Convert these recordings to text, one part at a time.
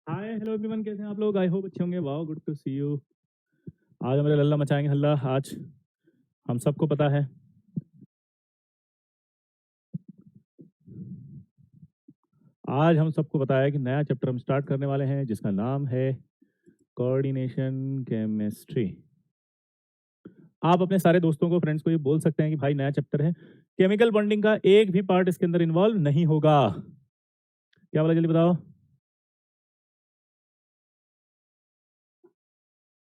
Hi hello everyone, कैसे हैं आप लोग? आई होप अच्छे होंगे। Wow, good to see you. आज हमारे लल्ला मचाएंगे हल्ला। आज हम सबको पता है, आज हम सबको पता है कि नया चैप्टर हम स्टार्ट करने वाले हैं जिसका नाम है कोऑर्डिनेशन केमिस्ट्री। आप अपने सारे दोस्तों को, फ्रेंड्स को ये बोल सकते हैं कि भाई नया चैप्टर है, केमिकल बॉन्डिंग का एक भी पार्ट इसके अंदर इन्वॉल्व नहीं होगा। क्या बोला, जल्दी बताओ,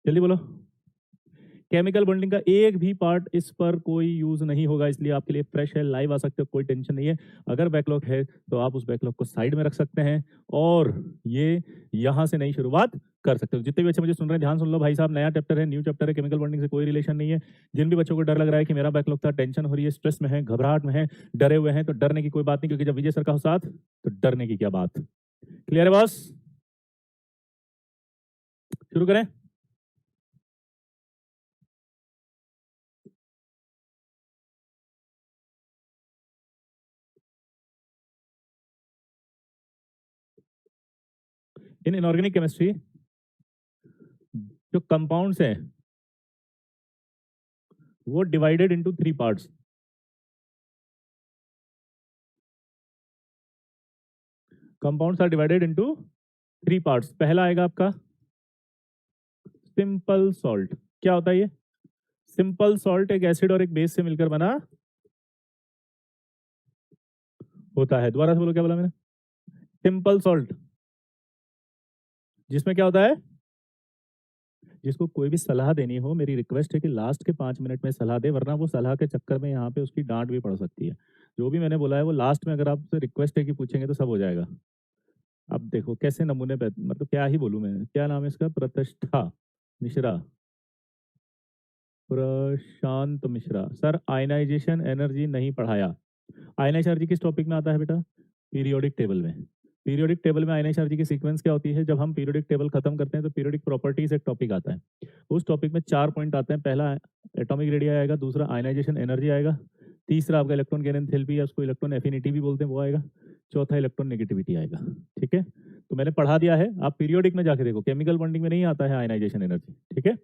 जल्दी बोलो। केमिकल बॉन्डिंग का एक भी पार्ट इस पर कोई यूज नहीं होगा, इसलिए आपके लिए फ्रेश है, लाइव आ सकते हो, कोई टेंशन नहीं है। अगर बैकलॉग है तो आप उस बैकलॉग को साइड में रख सकते हैं और ये यहां से नई शुरुआत कर सकते हो। जितने भी बच्चे मुझे सुन रहे हैं ध्यान सुन लो भाई साहब, नया चैप्टर है, न्यू चैप्टर है, केमिकल बॉन्डिंग से कोई रिलेशन नहीं है। जिन भी बच्चों को डर लग रहा है कि मेरा बैकलॉग था, टेंशन हो रही है, स्ट्रेस में है, घबराहट में है, डरे हुए हैं, तो डरने की कोई बात नहीं, क्योंकि जब विजय सर का हो साथ तो डरने की क्या बात। क्लियर है बॉस? शुरू करें। इन इनऑर्गेनिक केमिस्ट्री जो कंपाउंड्स हैं वो divided into 3 parts. Compounds are divided into 3 parts. पहला आएगा आपका सिंपल सॉल्ट। क्या होता है ये? सिंपल सॉल्ट एक एसिड और एक बेस से मिलकर बना होता है। दोबारा से बोलो, क्या बोला मैंने? सिंपल सॉल्ट, जिसमें क्या होता है? जिसको कोई भी सलाह देनी हो, मेरी रिक्वेस्ट है कि लास्ट के 5 मिनट में सलाह दे, वरना वो सलाह के चक्कर में यहाँ पे उसकी डांट भी पड़ सकती है। जो भी मैंने बोला है वो लास्ट में, अगर आपसे रिक्वेस्ट है कि पूछेंगे तो सब हो जाएगा। अब देखो कैसे नमूने पे, मतलब क्या ही बोलूं मैं, क्या नाम है इसका? प्रतिष्ठा Mishra, Prashant Mishra sir. Ionization energy नहीं पढ़ाया। आयनाइज एनर्जी किस टॉपिक में आता है बेटा? पीरियोडिक टेबल में। पीरियोडिक टेबल में आयनाइज एनर्जी की सीक्वेंस क्या होती है? जब हम पीरियोडिक टेबल खत्म करते हैं तो पीरियोडिक प्रॉपर्टीज एक टॉपिक आता है। उस टॉपिक में 4 पॉइंट आते हैं। पहला एटॉमिक रेडिया आएगा, दूसरा आयनाइजेशन एनर्जी आएगा, तीसरा आपका इलेक्ट्रॉन गेन एंथैल्पी या उसको इलेक्ट्रॉन एफिनिटी भी बोलते हैं वो आएगा, चौथा इलेक्ट्रॉन नेगेटिविटी आएगा। ठीक है, तो मैंने पढ़ा दिया है, आप पीरियोडिक में जाके देखो, केमिकल बॉन्डिंग में नहीं आता है आयनाइजेशन एनर्जी। ठीक है,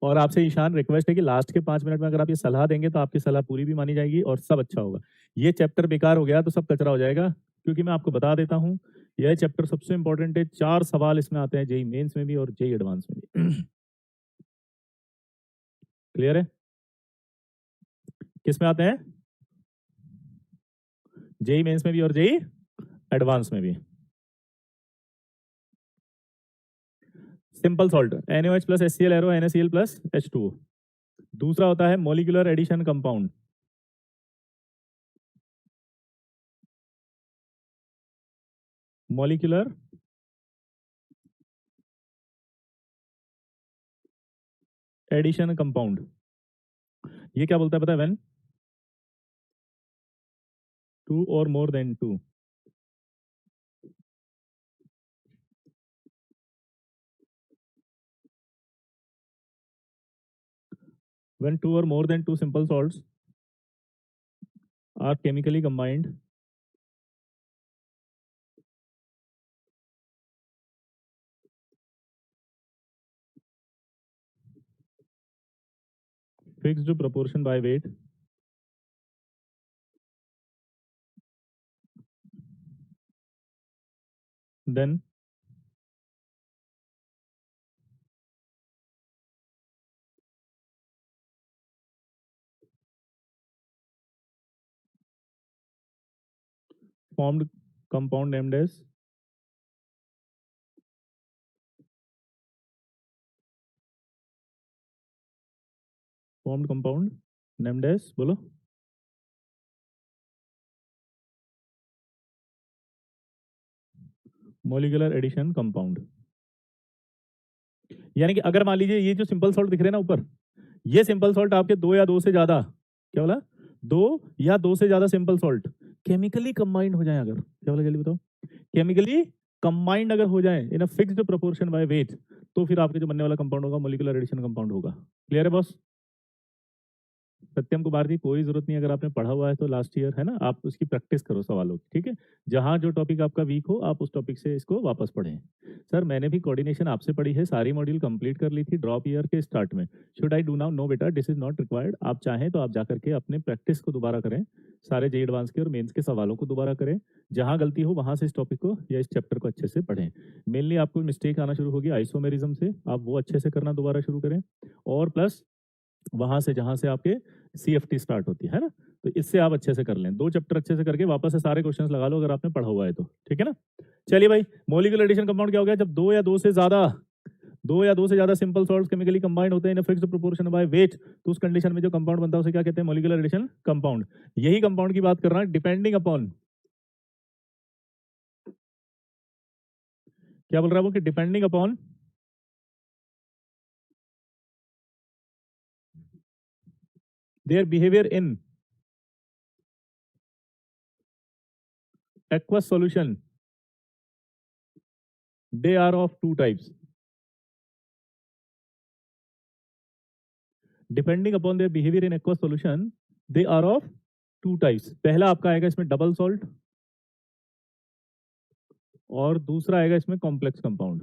और आपसे ईशान रिक्वेस्ट है कि लास्ट के 5 मिनट में अगर आप ये सलाह देंगे तो आपकी सलाह पूरी भी मानी जाएगी और सब अच्छा होगा। ये चैप्टर बेकार हो गया तो सब कचरा हो जाएगा, क्योंकि मैं आपको बता देता हूँ यह चैप्टर सबसे इंपॉर्टेंट है। 4 सवाल इसमें आते हैं, जेई मेंस में भी और जेई एडवांस में भी। क्लियर है? किस में आते हैं? जेई मेंस में भी और जेई एडवांस में भी। Simple salt NaOH plus HCl arrow NaCl plus H2O। दूसरा होता है molecular addition compound. Molecular addition compound, ये क्या बोलता है पता है? व्हेन 2 और more than 2, when 2 or more than 2 simple salts are chemically combined, fixed proportion by weight, then formed compound named as formed compound named as बोलो। Molecular addition compound. यानी कि अगर मान लीजिए ये जो सिंपल सॉल्ट दिख रहे हैं ना ऊपर, ये सिंपल सॉल्ट आपके 2 या 2 से ज्यादा, क्या बोला? 2 या 2 से ज्यादा सिंपल सॉल्ट केमिकली कंबाइंड हो जाए, अगर, क्या बोला जल्दी बताओ, केमिकली कंबाइंड अगर हो जाए in a fixed proportion by weight, तो फिर आपके जो बनने वाला कंपाउंड होगा मोलिकुलर एडिशन कंपाउंड होगा। क्लियर है बॉस? सत्यम कुमार जी कोई जरूरत नहीं, अगर आपने पढ़ा हुआ है तो लास्ट ईयर है ना, आप उसकी प्रैक्टिस करो सवालों की, ठीक है। जहां जो टॉपिक आपका वीक हो आप उस टॉपिक से इसको वापस पढ़ें। सर मैंने भी कोऑर्डिनेशन आपसे पढ़ी है, सारी मॉड्यूल कंप्लीट कर ली थी ड्रॉप ईयर के स्टार्ट में। Should I do now? No बेटा, दिस इज नॉट रिक्वायर्ड। आप चाहें तो आप जाकर के अपने प्रैक्टिस को दोबारा करें, सारे जे एडवांस के और मेंस के सवालों को दोबारा करें। जहां गलती हो वहां से इस टॉपिक को या इस चैप्टर को अच्छे से पढ़ें। मेनली आपको मिस्टेक आना शुरू होगी आइसोमेरिज्म से, आप वो अच्छे से करना दोबारा शुरू करें। और प्लस वहां से जहां से आपके सीएफटी स्टार्ट होती है ना, तो इससे आप अच्छे से कर लें। 2 चैप्टर अच्छे से करके वापस से सारे क्वेश्चंस लगा लो अगर आपने पढ़ा हुआ है तो, ठीक है ना। चलिए भाई, मॉलिक्यूलर एडिशन कंपाउंड क्या हो गया? जब दो या दो से ज्यादा सिंपल सॉल्ट्स केमिकली कंबाइंड होते हैं in fixed proportion by weight, तो उस कंडीशन में जो कंपाउंड बनता है उसे क्या कहते हैं? Molecular addition compound. यही कंपाउंड की बात कर रहा है, डिपेंडिंग अपॉन, क्या बोल रहा है वो, कि depending upon their behaviour in aqueous solution, they are of two types. Depending upon their behavior in aqueous solution, they are of two types. पहला आपका आएगा इसमें डबल सॉल्ट, और दूसरा आएगा इसमें कॉम्प्लेक्स कंपाउंड।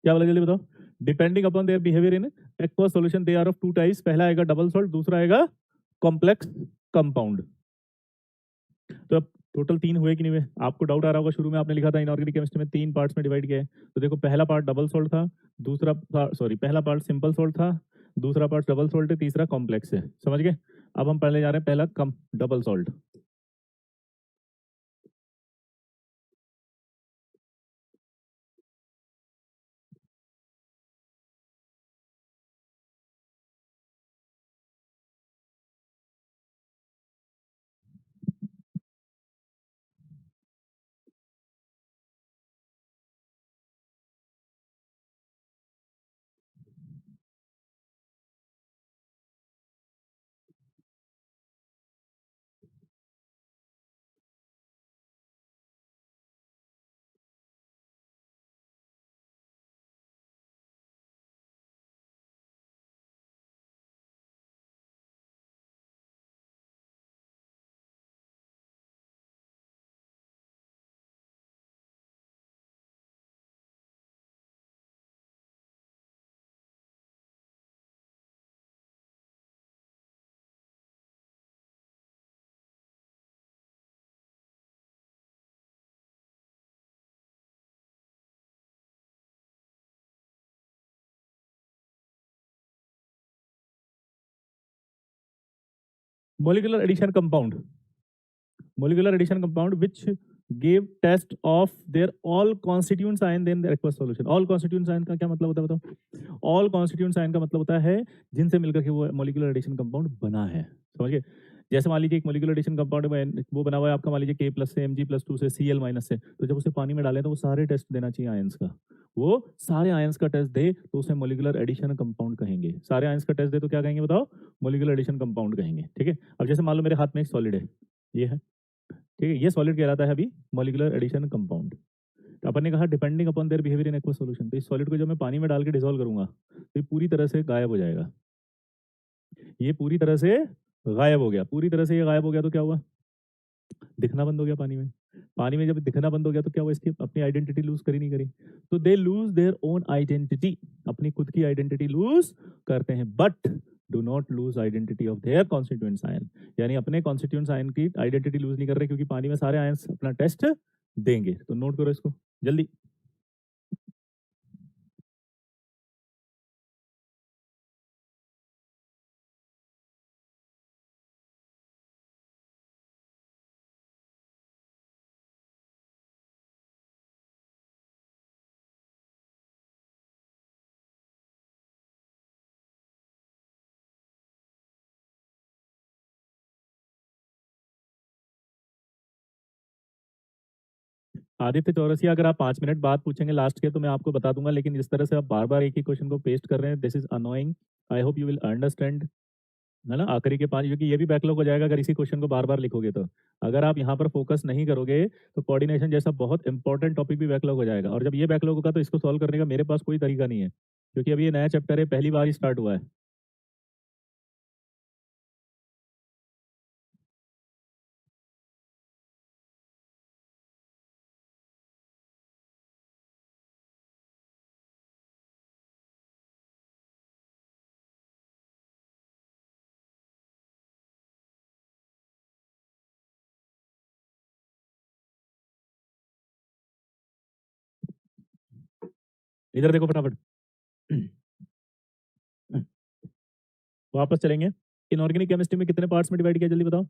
क्या बोला जल्दी बताओ? Depending upon their behaviour in aqueous solution they are of two types. पहला आएगा डबल सॉल्ट, दूसरा आएगा कॉम्प्लेक्स कंपाउंड। तो अब टोटल 3 हुए कि नहीं हुए? आपको डाउट आ रहा होगा, शुरू में आपने लिखा था इनऑर्गेनिक केमिस्ट्री में 3 पार्ट्स में डिवाइड किया है। तो देखो पहला पार्ट डबल सॉल्ट था, पहला पार्ट सिंपल सॉल्ट था, दूसरा पार्ट डबल सॉल्ट है, तीसरा कॉम्प्लेक्स है। समझ गए? अब हम पढ़ने जा रहे हैं पहला कम double salt. molecular addition compound molecular addition compound which gave test of their all constituents ion then the aqueous solution। all constituents ion का क्या मतलब होता है बताओ? all constituents ion का मतलब होता है जिनसे मिलकर के वो molecular addition compound बना है। समझ गए? जैसे मान लीजिए एक molecular addition compound में वो बना हुआ है आपका, मान लीजिए K+ से Mg+2 से Cl- से, तो जब उसे पानी में डालें तो वो सारे टेस्ट देना चाहिए आयंस का। वो सारे आयंस का टेस्ट दे तो उसे मोलिकुलर एडिशन कंपाउंड कहेंगे। सारे आयंस का टेस्ट दे तो क्या कहेंगे बताओ? मोलिकुलर एडिशन कंपाउंड कहेंगे। ठीक है, अब जैसे मान लो मेरे हाथ में एक सॉलिड है, ये है, ठीक है, ये सॉलिड कहलाता है अभी मॉलिक्यूलर एडिशन कंपाउंड। तो अपन ने कहा depending upon their behaviour in aqueous solution, तो इस सॉलिड को जब मैं पानी में डाल के डिसॉल्व करूंगा तो ये पूरी तरह से गायब हो जाएगा। ये पूरी तरह से गायब हो गया, पूरी तरह से ये गायब हो गया तो क्या हुआ? दिखना बंद हो गया पानी में। पानी में जब दिखना बंद हो गया तो क्या हुआ? इसकी अपनी आइडेंटिटी लूज करी नहीं करी? तो they lose their own identity, अपनी खुद की आइडेंटिटी लूज करते हैं, but do not lose identity of their constituents ion. यानी अपने कॉन्स्टिट्यूएंट्स आयन की आइडेंटिटी लूज नहीं कर रहे, क्योंकि पानी में सारे आयंस अपना टेस्ट देंगे। तो नोट करो इसको जल्दी। आदित्य चौरसिया, अगर आप 5 मिनट बाद पूछेंगे लास्ट के तो मैं आपको बता दूंगा, लेकिन जिस तरह से आप बार बार एक ही क्वेश्चन को पेस्ट कर रहे हैं, this is annoying. I hope you will understand. है ना, आखिरी के 5, क्योंकि ये भी बैकलॉग हो जाएगा अगर इसी क्वेश्चन को बार-बार लिखोगे तो। अगर आप यहाँ पर फोकस नहीं करोगे, तो कोऑर्डिनेशन जैसा बहुत इंपॉर्टेंट टॉपिक भी बैकलॉग हो जाएगा और जब ये बैकलॉग होगा तो इसको सॉल्व करने का मेरे पास कोई तरीका नहीं है, क्योंकि अभी ये नया चैप्टर है, पहली बार ही स्टार्ट हुआ है। इधर देखो फटाफट। वापस चलेंगे। इनऑर्गेनिक केमिस्ट्री में कितने पार्ट्स में डिवाइड किया जल्दी बताओ?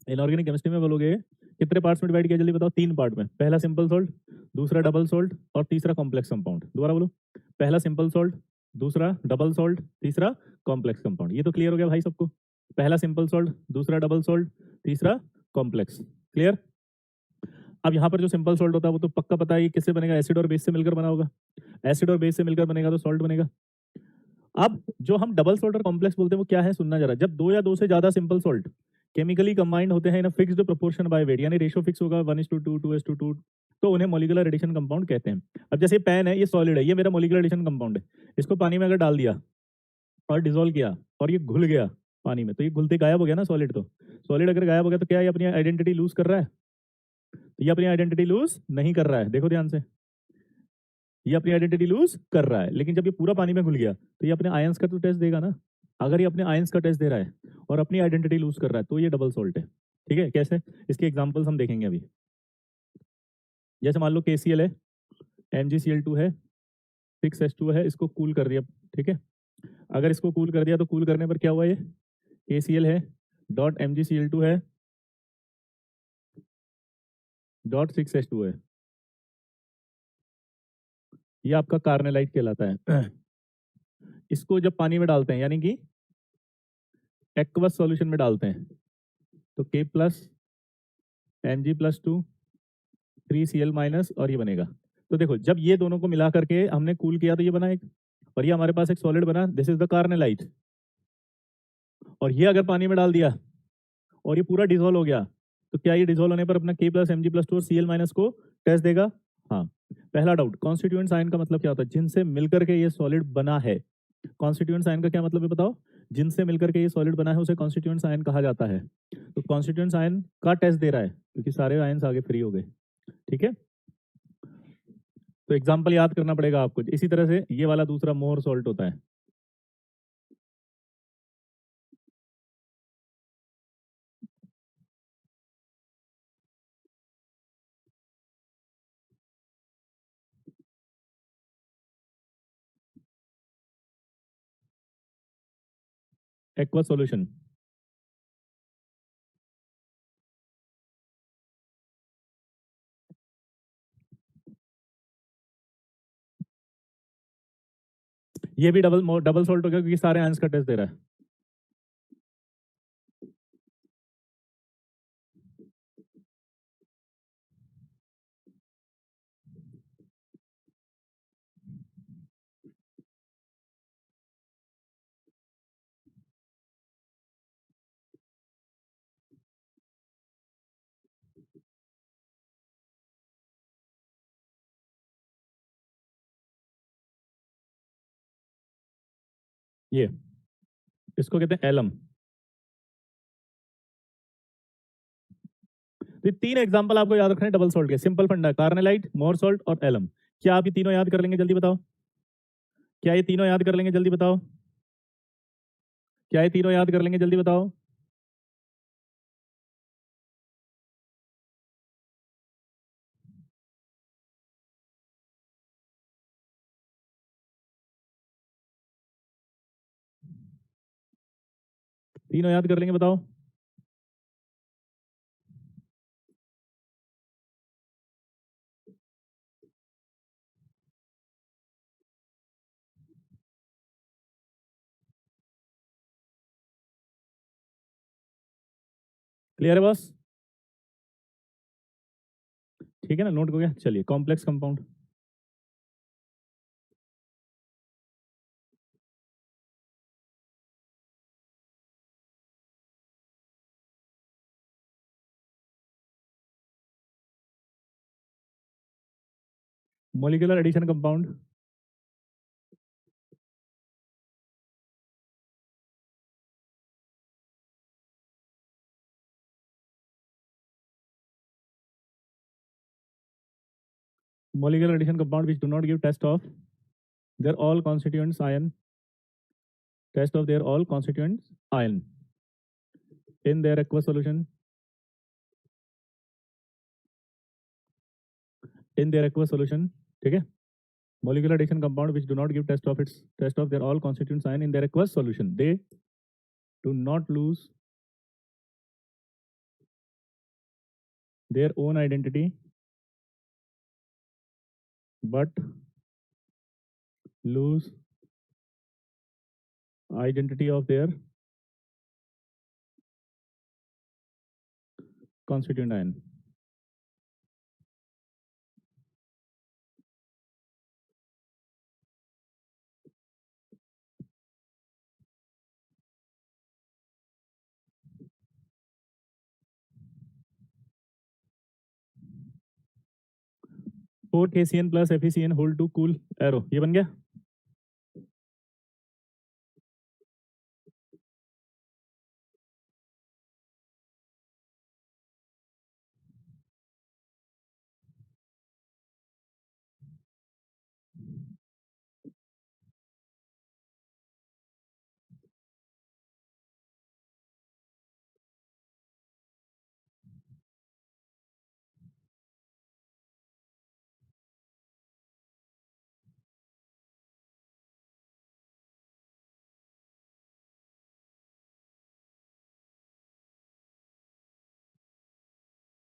इनऑर्गेनिक केमिस्ट्री में बोलोगे कितने पार्ट्स में डिवाइड किया जल्दी बताओ? 3 पार्ट में। पहला सिंपल सॉल्ट, दूसरा डबल सॉल्ट और तीसरा कॉम्प्लेक्स कंपाउंड। दोबारा बोलो। पहला सिंपल सॉल्ट, दूसरा डबल सॉल्ट, तीसरा कॉम्प्लेक्स कंपाउंड। ये तो क्लियर हो गया भाई सबको? पहला सिंपल सॉल्ट, दूसरा डबल सॉल्ट, तीसरा कॉम्प्लेक्स। क्लियर? अब यहाँ पर जो सिंपल सॉल्ट होता है वो तो पक्का पता है ये किससे बनेगा? एसिड और बेस से मिलकर बना होगा। एसिड और बेस से मिलकर बनेगा तो सॉल्ट बनेगा। अब जो हम डबल सॉल्ट और कॉम्प्लेक्स बोलते हैं वो क्या है, सुनना जरा। जब दो या दो से ज्यादा सिंपल सॉल्ट केमिकली कंबाइंड होते हैं in fixed proportion by weight, यानी रेशियो फिक्स होगा 1:2, 2:2, तो उन्हें मॉलिक्यूलर एडिशन कंपाउंड कहते हैं। अब जैसे पेन है, ये सॉलिड है, ये मेरा मॉलिक्यूलर एडिशन कंपाउंड है। इसको पानी में अगर डाल दिया और डिसॉल्व किया और ये घुल गया पानी में, तो ये घुलते गायब हो गया ना सॉलिड। तो सॉलिड अगर गायब हो गया तो क्या ये अपनी आइडेंटिटी लूज कर रहा है? तो ये अपनी आइडेंटिटी लूज नहीं कर रहा है, देखो ध्यान से। ये अपनी आइडेंटिटी लूज कर रहा है, लेकिन जब ये पूरा पानी में घुल गया तो ये अपने आयंस का तो टेस्ट देगा ना। अगर ये अपने आयंस का टेस्ट दे रहा है और अपनी आइडेंटिटी लूज कर रहा है तो ये डबल सॉल्ट है। ठीक है? कैसे? इसके एग्जांपल्स हम देखेंगे अभी। जैसे मान लो KCl है, MgCl2 है, 6H2 है, इसको कूल कर दिया। ठीक है? अगर इसको कूल कर दिया तो कूल करने पर क्या हुआ? ये KCl है डॉट MgCl2 है डॉट 6H2 है। ये आपका कार्नेलाइट कहलाता है। इसको जब पानी में डालते हैं, यानी कि एक्वस सॉल्यूशन में डालते हैं, तो K प्लस Mg+2 3Cl- और ये बनेगा। तो देखो, जब ये दोनों को मिला करके हमने कूल किया तो ये बना एक, और ये हमारे पास एक सॉलिड बना, दिस इज द कार्नेलाइट। और ये अगर पानी में डाल दिया और ये पूरा डिसॉल्व हो गया, तो क्या ये डिसॉल्व होने पर अपना K+Mg+2 और Cl- को टेस्ट देगा? हाँ। पहला डाउट, कॉन्स्टिट्यूएंट आयन का मतलब क्या होता है? जिनसे मिलकर के ये सॉलिड बना है। कॉन्स्टिट्यूएंट आयन का क्या मतलब है बताओ? जिनसे मिलकर के ये सॉलिड बना है उसे कॉन्स्टिट्यूएंट आयन कहा जाता है। तो कॉन्स्टिट्यूएंट आयन का टेस्ट दे रहा है, क्योंकि सारे आयन्स आगे फ्री हो गए। ठीक है? तो एग्जाम्पल याद करना पड़ेगा आपको। इसी तरह से ये वाला दूसरा मोर सॉल्ट होता है। Aqua solution. ये भी डबल डबल सॉल्ट हो गया, क्योंकि सारे आयंस का टेस्ट दे रहा है। ये इसको कहते हैं एलम। तो ये तीन एग्जांपल आपको याद रखने हैं डबल सॉल्ट के। सिंपल फंडा, कार्नेलाइट, मोर सॉल्ट और एलम। क्या आप ये तीनों याद कर लेंगे? जल्दी बताओ। क्या ये तीनों याद कर लेंगे? जल्दी बताओ। क्या ये तीनों याद कर लेंगे? जल्दी बताओ। तीनों याद कर लेंगे? बताओ। क्लियर है बस? ठीक है ना, नोट हो गया? चलिए, complex compound. Molecular addition compound, molecular addition compound which do not give test of their all constituents ion, test of their all constituents ion in their aqueous solution, in their aqueous solution, ठीक है? Molecular addition compound which do not give test of their all constituents ion in their aqueous solution, they do not lose their own identity but lose identity of their constituent ion. Four KCN plus FeCN whole to cool arrow, ये बन गया।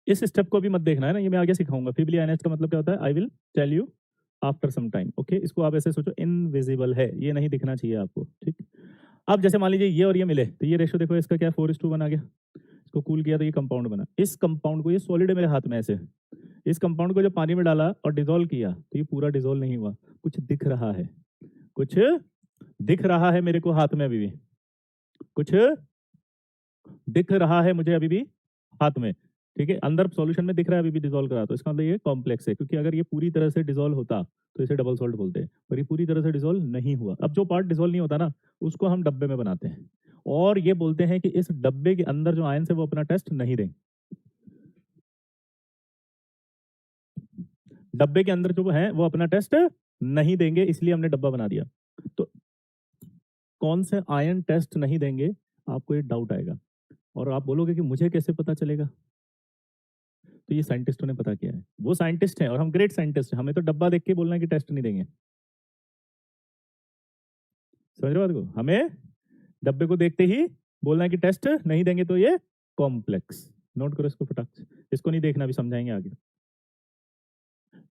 इस step को भी मत देखना है ना, ये मैं आगे सिखाऊंगा। फीबली आयनाइज्ड का मतलब क्या होता है, I will tell you after some time. Okay, इसको आप ऐसे सोचो, इनविजिबल है, ये नहीं दिखना चाहिए आपको, ठीक। अब जैसे मान लीजिए ये और ये मिले, तो ये रेशो देखो, इसका क्या 4:2 बना गया। इसको कूल किया तो ये कंपाउंड बना। इस कंपाउंड को, ये सॉलिड है मेरे हाथ में ऐसे, इस कंपाउंड को जब पानी में डाला और डिजोल्व किया तो ये पूरा डिजोल्व नहीं हुआ, कुछ दिख रहा है, कुछ दिख रहा है मेरे को हाथ में, अभी भी कुछ दिख रहा है मुझे, अभी भी हाथ में, ठीक है, अंदर सॉल्यूशन में दिख रहा है, अभी भी डिसॉल्व करा, तो इसका मतलब ये कॉम्प्लेक्स है, क्योंकि अगर ये पूरी तरह से डिसॉल्व होता तो इसे डबल सॉल्ट बोलते हैं, पर ये पूरी तरह से डिसॉल्व नहीं हुआ। अब जो पार्ट डिसॉल्व नहीं होता ना, उसको हम डब्बे में बनाते हैं और ये बोलते हैं कि इस डब्बे के अंदर जो आयंस है वो अपना टेस्ट नहीं देंगे। डब्बे के अंदर जो है वो अपना टेस्ट नहीं देंगे, इसलिए हमने डब्बा बना दिया। तो कौन से आयन टेस्ट नहीं देंगे, आपको ये डाउट आएगा और आप बोलोगे कि मुझे कैसे पता चलेगा। तो ये साइंटिस्टों ने पता किया है, वो साइंटिस्ट हैं और हम ग्रेट साइंटिस्ट हैं, हमें तो डब्बा देख के बोलना है कि टेस्ट नहीं देंगे। समझ रहे हो बात को, हमें डब्बे को देखते ही बोलना है कि टेस्ट नहीं देंगे, तो ये कॉम्प्लेक्स। नोट करो इसको फटाक से, इसको नहीं देखना, अभी समझाएंगे आगे।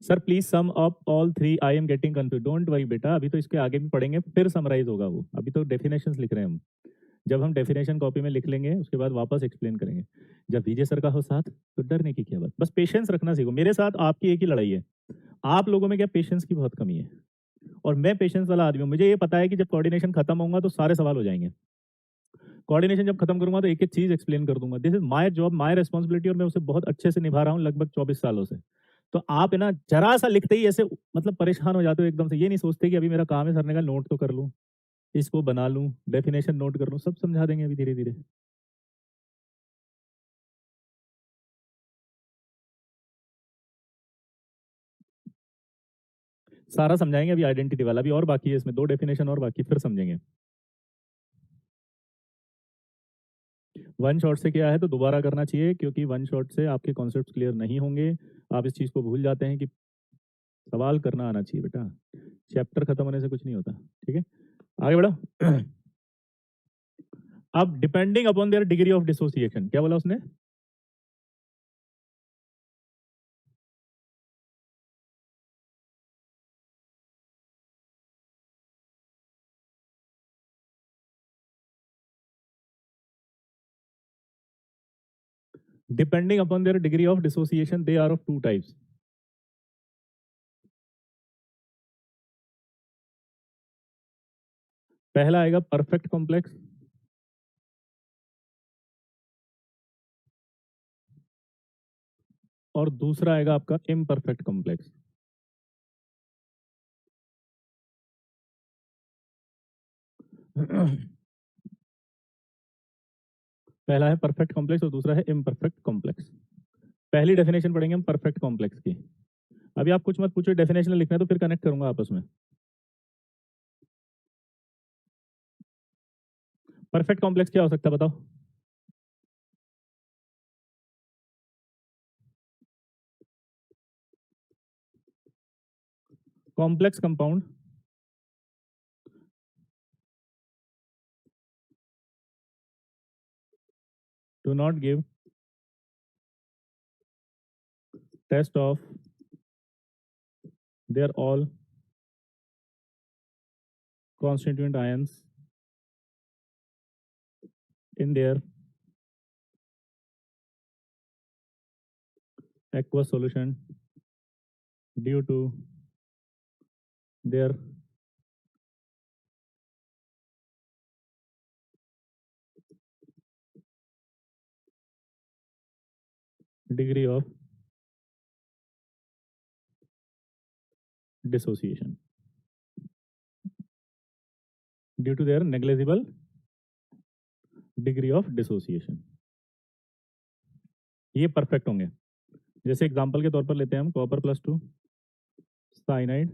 Sir please sum up all three, I am getting confuse. Don't worry बेटा, अभी तो इसके आगे भी पढ़ेंगे, फिर समराइज होगा वो, अभी तो डेफिनेशंस लिख रहे हैं हम। जब हम डेफिनेशन कॉपी में लिख लेंगे उसके बाद वापस एक्सप्लेन करेंगे। जब विजय सर का हो साथ, तो डरने की क्या बात, बस पेशेंस रखना सीखो। मेरे साथ आपकी एक ही लड़ाई है, आप लोगों में क्या पेशेंस की बहुत कमी है, और मैं पेशेंस वाला आदमी हूँ। मुझे ये पता है कि जब कोऑर्डिनेशन खत्म होगा तो सारे सवाल हो जाएंगे। कोऑर्डिनेशन जब खत्म करूंगा तो एक एक चीज एक्सप्लेन कर दूंगा। This is my job, my responsibility, और मैं उसे बहुत अच्छे से निभा रहा हूँ लगभग 24 सालों से। तो आप है ना, जरा सा लिखते ही ऐसे मतलब परेशान हो जाते हो एकदम से, ये नहीं सोचते कि अभी मेरा काम है सर ने कहा नोट तो कर लूँ, इसको बना लूँ, डेफिनेशन नोट कर लूँ, सब समझा देंगे अभी धीरे धीरे। सारा समझाएंगे, अभी आइडेंटिटी वाला भी और बाकी है, इसमें 2 डेफिनेशन और बाकी, फिर समझेंगे। वन शॉट से क्या है, तो दोबारा करना चाहिए, क्योंकि वन शॉट से आपके कॉन्सेप्ट क्लियर नहीं होंगे। आप इस चीज को भूल जाते हैं कि सवाल करना आना चाहिए बेटा, चैप्टर खत्म होने से कुछ नहीं होता, ठीक है। आगे बढ़ो। अब depending upon their degree of dissociation, क्या बोला उसने, depending upon their degree of dissociation they are of two types. पहला आएगा परफेक्ट कॉम्प्लेक्स, और दूसरा आएगा आपका इम्परफेक्ट कॉम्प्लेक्स। पहला है परफेक्ट कॉम्प्लेक्स और दूसरा है इम्परफेक्ट कॉम्प्लेक्स। पहली डेफिनेशन पढ़ेंगे हम परफेक्ट कॉम्प्लेक्स की। अभी आप कुछ मत पूछो, डेफिनेशन लिखना है तो फिर कनेक्ट करूंगा आपस में। परफेक्ट कॉम्प्लेक्स क्या हो सकता है बताओ? Complex compound do not give test of their all constituent ions in their aqueous solution due to their degree of dissociation, due to their negligible degree of dissociation। ये perfect होंगे। जैसे example के तौर पर लेते हैं हम कॉपर +2 साइनाइड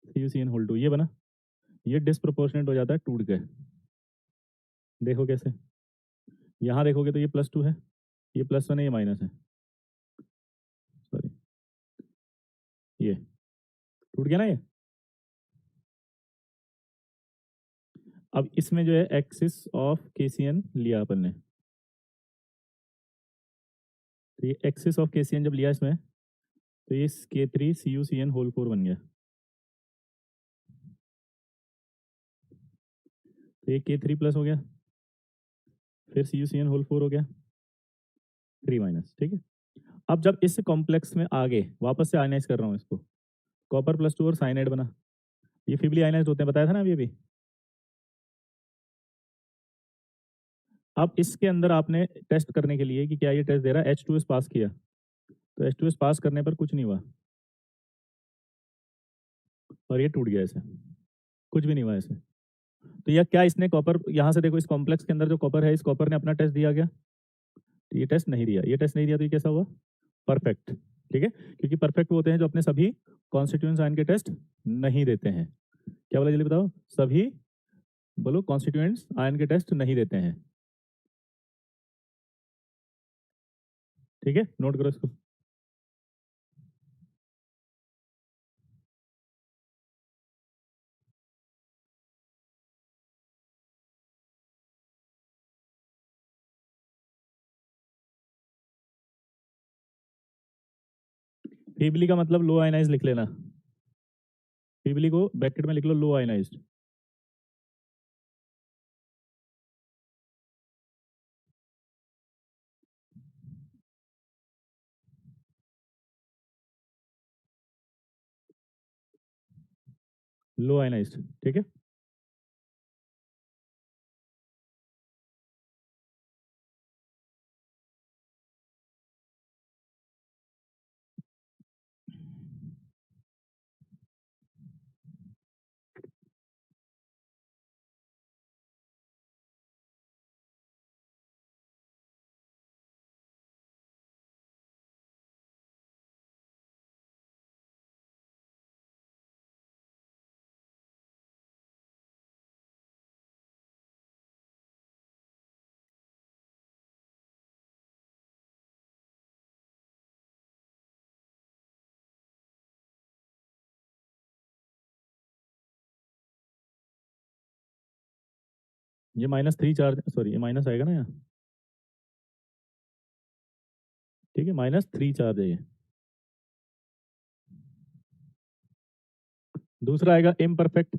CuCN2, ये बना, ये डिसप्रोपोर्शनेट हो जाता है टूट के। देखो कैसे, यहाँ देखोगे तो ये +2 है, ये +1 है, ये माइनस है, सॉरी, ये टूट गया ना ये। अब इसमें जो है एक्सिस ऑफ KCN लिया अपन ने, तो ये एक्सिस ऑफ KCN जब लिया इसमें तो ये K3CuCN4 बन गया, तो ये K3+ हो गया, फिर CuCN4 हो गया 3-, ठीक है। अब जब इस कॉम्प्लेक्स में आगे वापस से आयनाइज कर रहा हूँ इसको, कॉपर +2 और साइनाइड बना, ये फिबली आयनाइज्ड होते हैं, बताया था ना अभी अभी। अब इसके अंदर आपने टेस्ट करने के लिए कि क्या ये टेस्ट दे रहा है, H2S पास किया, तो H2S पास करने पर कुछ नहीं हुआ और ये टूट गया ऐसे, कुछ भी नहीं हुआ ऐसे। तो यह क्या इसने कॉपर, यहाँ से देखो इस कॉम्प्लेक्स के अंदर जो कॉपर है, इस कॉपर ने अपना टेस्ट दिया गया, तो ये टेस्ट नहीं दिया, ये टेस्ट नहीं दिया, तो ये कैसा हुआ, परफेक्ट, ठीक है। क्योंकि परफेक्ट वो होते हैं जो अपने सभी कॉन्स्टिट्यूएंट्स आयन के टेस्ट नहीं देते हैं। क्या बोला जल्दी बताओ, सभी बोलो कॉन्स्टिट्यूएंट्स आयन के टेस्ट नहीं देते हैं, ठीक है, नोट करो इसको। फीबली का मतलब लो आयनाइज लिख लेना, फीबली को ब्रैकेट में लिख लो लो आयनाइज्ड। लो आयनाइज्ड, ठीक है। ये -3 चार्ज, सॉरी ये माइनस आएगा ना यहाँ, ठीक है, -3 चार्ज है ये। दूसरा आएगा imperfect,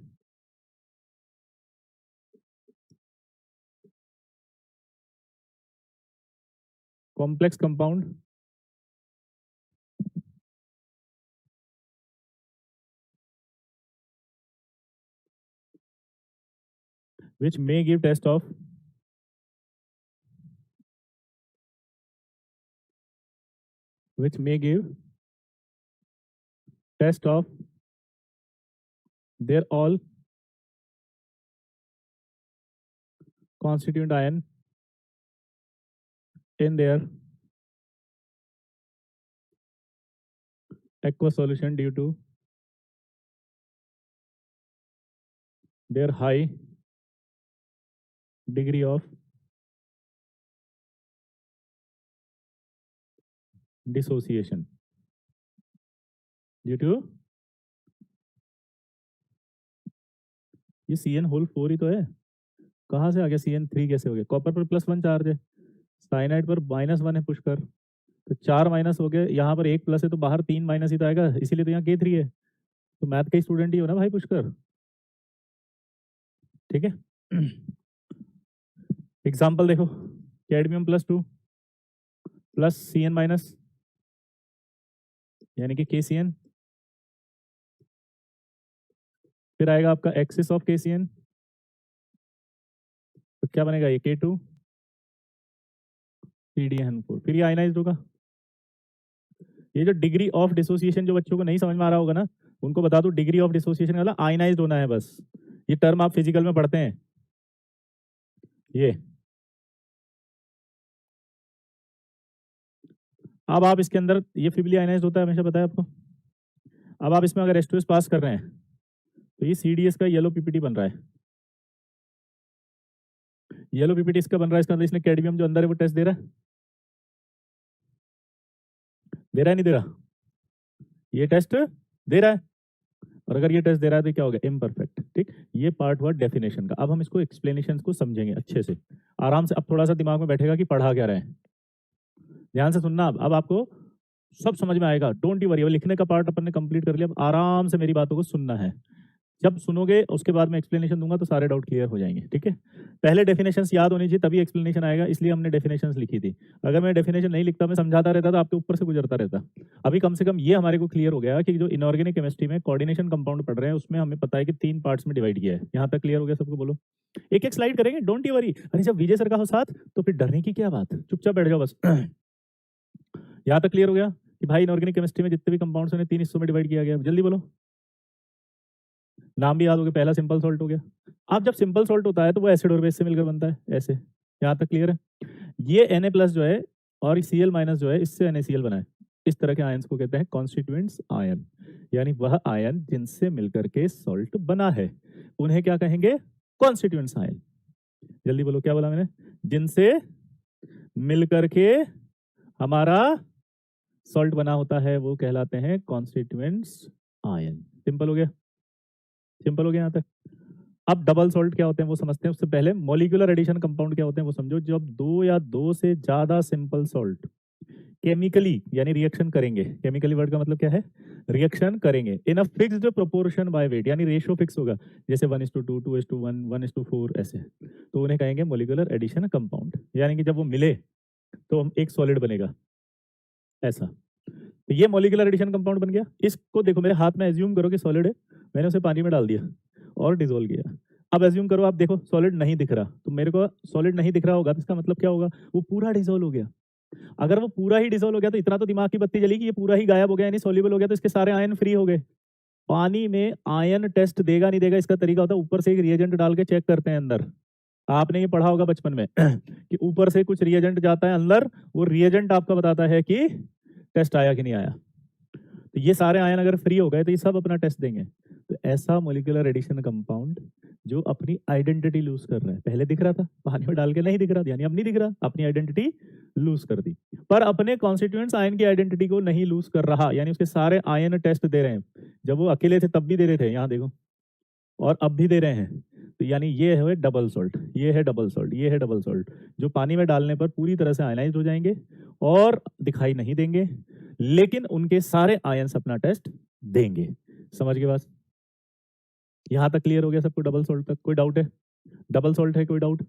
complex compound which may give test of which may give test of their all constituent ion in their aqueous solution due to their high degree of dissociation due to ये CN4 ही तो है, कहाँ से आ गया CN3 कैसे हो गया? Copper पर +1 चार्ज है, साइनाइड पर -1 है पुष्कर, तो 4 माइनस हो गए, यहाँ पर 1 प्लस है तो बाहर 3 माइनस ही तो आएगा, इसीलिए तो यहाँ K3 है। तो मैथ का स्टूडेंट ही हो ना भाई पुष्कर, ठीक है। एग्जाम्पल देखो, कैडमियम +2 प्लस CN- यानी कि KCN, फिर आएगा आपका एक्सिस ऑफ KCN, तो क्या बनेगा ये K2 PDN4, फिर ये आयनाइज्ड होगा। ये जो डिग्री ऑफ डिसोसिएशन जो बच्चों को नहीं समझ में आ रहा होगा ना, उनको बता दो, डिग्री ऑफ डिसोसिएशन का मतलब आयनाइज्ड होना है बस। ये टर्म आप फिजिकल में पढ़ते हैं। ये अब आप इसके अंदर ये फिबली आयनाइज्ड होता है, हमेशा पता है आपको। अब आप इसमें अगर H2S पास कर रहे हैं तो ये CDS का येलो PPT बन रहा है। येलो PPT इसका बन रहा है, इसका मतलब इसने कैडमियम जो अंदर है वो टेस्ट दे रहा है, दे रहा है नहीं दे रहा? ये टेस्ट दे रहा है, और अगर ये टेस्ट दे रहा है तो क्या होगा? इम्परफेक्ट। ठीक, ये पार्ट हुआ डेफिनेशन का। अब हम इसको एक्सप्लेनेशन को समझेंगे अच्छे से, आराम से। अब थोड़ा सा दिमाग में बैठेगा कि पढ़ा क्या रहे हैं, ध्यान से सुनना। अब आपको सब समझ में आएगा, डोंट यू वरी। अब लिखने का पार्ट अपन ने कंप्लीट कर लिया, अब आराम से मेरी बातों को सुनना है। जब सुनोगे उसके बाद मैं एक्सप्लेनेशन दूंगा तो सारे डाउट क्लियर हो जाएंगे, ठीक है। पहले डेफिनेशंस याद होनी चाहिए तभी एक्सप्लेनेशन आएगा, इसलिए हमने डेफिनेशंस लिखी थी। अगर मैं डेफिनेशन नहीं लिखता, मैं समझाता रहता तो आपके ऊपर से गुजरता रहता। अभी कम से कम ये हमारे को क्लियर हो गया कि जो इनऑर्गेनिक केमिस्ट्री में कोऑर्डिनेशन कंपाउंड पढ़ रहे हैं उसमें हमें पता है कि 3 पार्ट्स में डिवाइड किया है। यहाँ तक क्लियर हो गया सबको? बोलो, एक एक स्लाइड करेंगे, डोंट यू वरी। अरे जब विजय सर का हो साथ तो फिर डरने की क्या बात, चुपचाप बैठ जाओ बस। यहाँ तक क्लियर हो गया कि भाई इनऑर्गेनिक केमिस्ट्री में जितने भी कंपाउंड्स हैं 3 हिस्सों में डिवाइड किया गया। जल्दी बोलो, नाम भी याद हो गया। पहला सिंपल सॉल्ट हो गया। अब जब सिंपल सॉल्ट होता है तो वो एसिड और बेस से मिलकर बनता है, ऐसे। यहाँ तक क्लियर है? ये Na+ जो है और Cl- जो है, इससे NaCl बना है। इस तरह के आयंस को कहते हैं कॉन्स्टिट्यूएंट्स आयन, यानी वह आयन जिनसे मिलकर के सॉल्ट बना है उन्हें क्या कहेंगे? Constituents ion. जल्दी बोलो, क्या बोला मैंने? जिनसे मिलकर के हमारा सॉल्ट बना होता है वो कहलाते हैं कॉन्स्टिट्यूएंट्स आयन। सिंपल हो गया? सिंपल हो गया यहाँ तक? अब डबल सॉल्ट क्या होते हैं वो समझते हैं। उससे पहले मॉलिक्यूलर एडिशन कंपाउंड क्या होते हैं वो समझो। जब 2 या 2 से ज्यादा सिंपल सॉल्ट केमिकली यानी रिएक्शन करेंगे, केमिकली वर्ड का मतलब क्या है? रिएक्शन करेंगे in a fixed proportion by weight, यानी रेशियो फिक्स होगा, जैसे 1:2, 2:1, 1:4 ऐसे, तो उन्हें कहेंगे मॉलिक्यूलर एडिशन कंपाउंड। यानी कि जब वो मिले तो हम एक सॉलिड बनेगा, ऐसा। तो ये मॉलिक्यूलर एडिशन कंपाउंड बन गया। इसको देखो, मेरे हाथ में एज्यूम करो कि सॉलिड है, मैंने उसे पानी में डाल दिया और डिसोल्व किया। अब एज्यूम करो, आप देखो सॉलिड नहीं दिख रहा, तो मेरे को सॉलिड नहीं दिख रहा होगा तो इसका मतलब क्या होगा? वो पूरा डिसोल्व हो गया। अगर वो पूरा ही डिसोल्व हो गया तो इतना तो दिमाग की बत्ती जली कि ये पूरा ही गायब हो गया, यानी सॉल्युबल हो गया, तो इसके सारे आयन फ्री हो गए। पानी में आयन टेस्ट देगा नहीं देगा, इसका तरीका होता है ऊपर से एक रिएजेंट डाल के चेक करते हैं अंदर। आपने ये पढ़ा होगा बचपन में कि ऊपर से कुछ रिएजेंट जाता है अंदर, वो रिएजेंट आपका बताता है कि टेस्ट आया कि नहीं आया। तो ये सारे आयन अगर फ्री हो गए तो ये सब अपना टेस्ट देंगे। तो ऐसा मॉलिक्यूलर एडिशन कंपाउंड जो अपनी आइडेंटिटी लूज कर रहा है, पहले दिख रहा था पानी में डाल के नहीं दिख रहा था, यानी अब नहीं दिख रहा, अपनी आइडेंटिटी लूज कर दी। पर अपने कॉन्स्टिट्यूएंट्स आयन की आइडेंटिटी को नहीं लूज कर रहा, यानी उसके सारे आयन टेस्ट दे रहे हैं। जब वो अकेले थे तब भी दे रहे थे, यहाँ देखो, और अब भी दे रहे हैं। तो यानी ये है डबल सॉल्ट, ये है डबल सॉल्ट, ये है डबल सॉल्ट, जो पानी में डालने पर पूरी तरह से आयनाइज हो जाएंगे और दिखाई नहीं देंगे, लेकिन उनके सारे आयंस अपना टेस्ट देंगे। समझ के बाद यहां तक क्लियर हो गया सबको? डबल सॉल्ट तक कोई डाउट है? डबल सॉल्ट है कोई डाउट?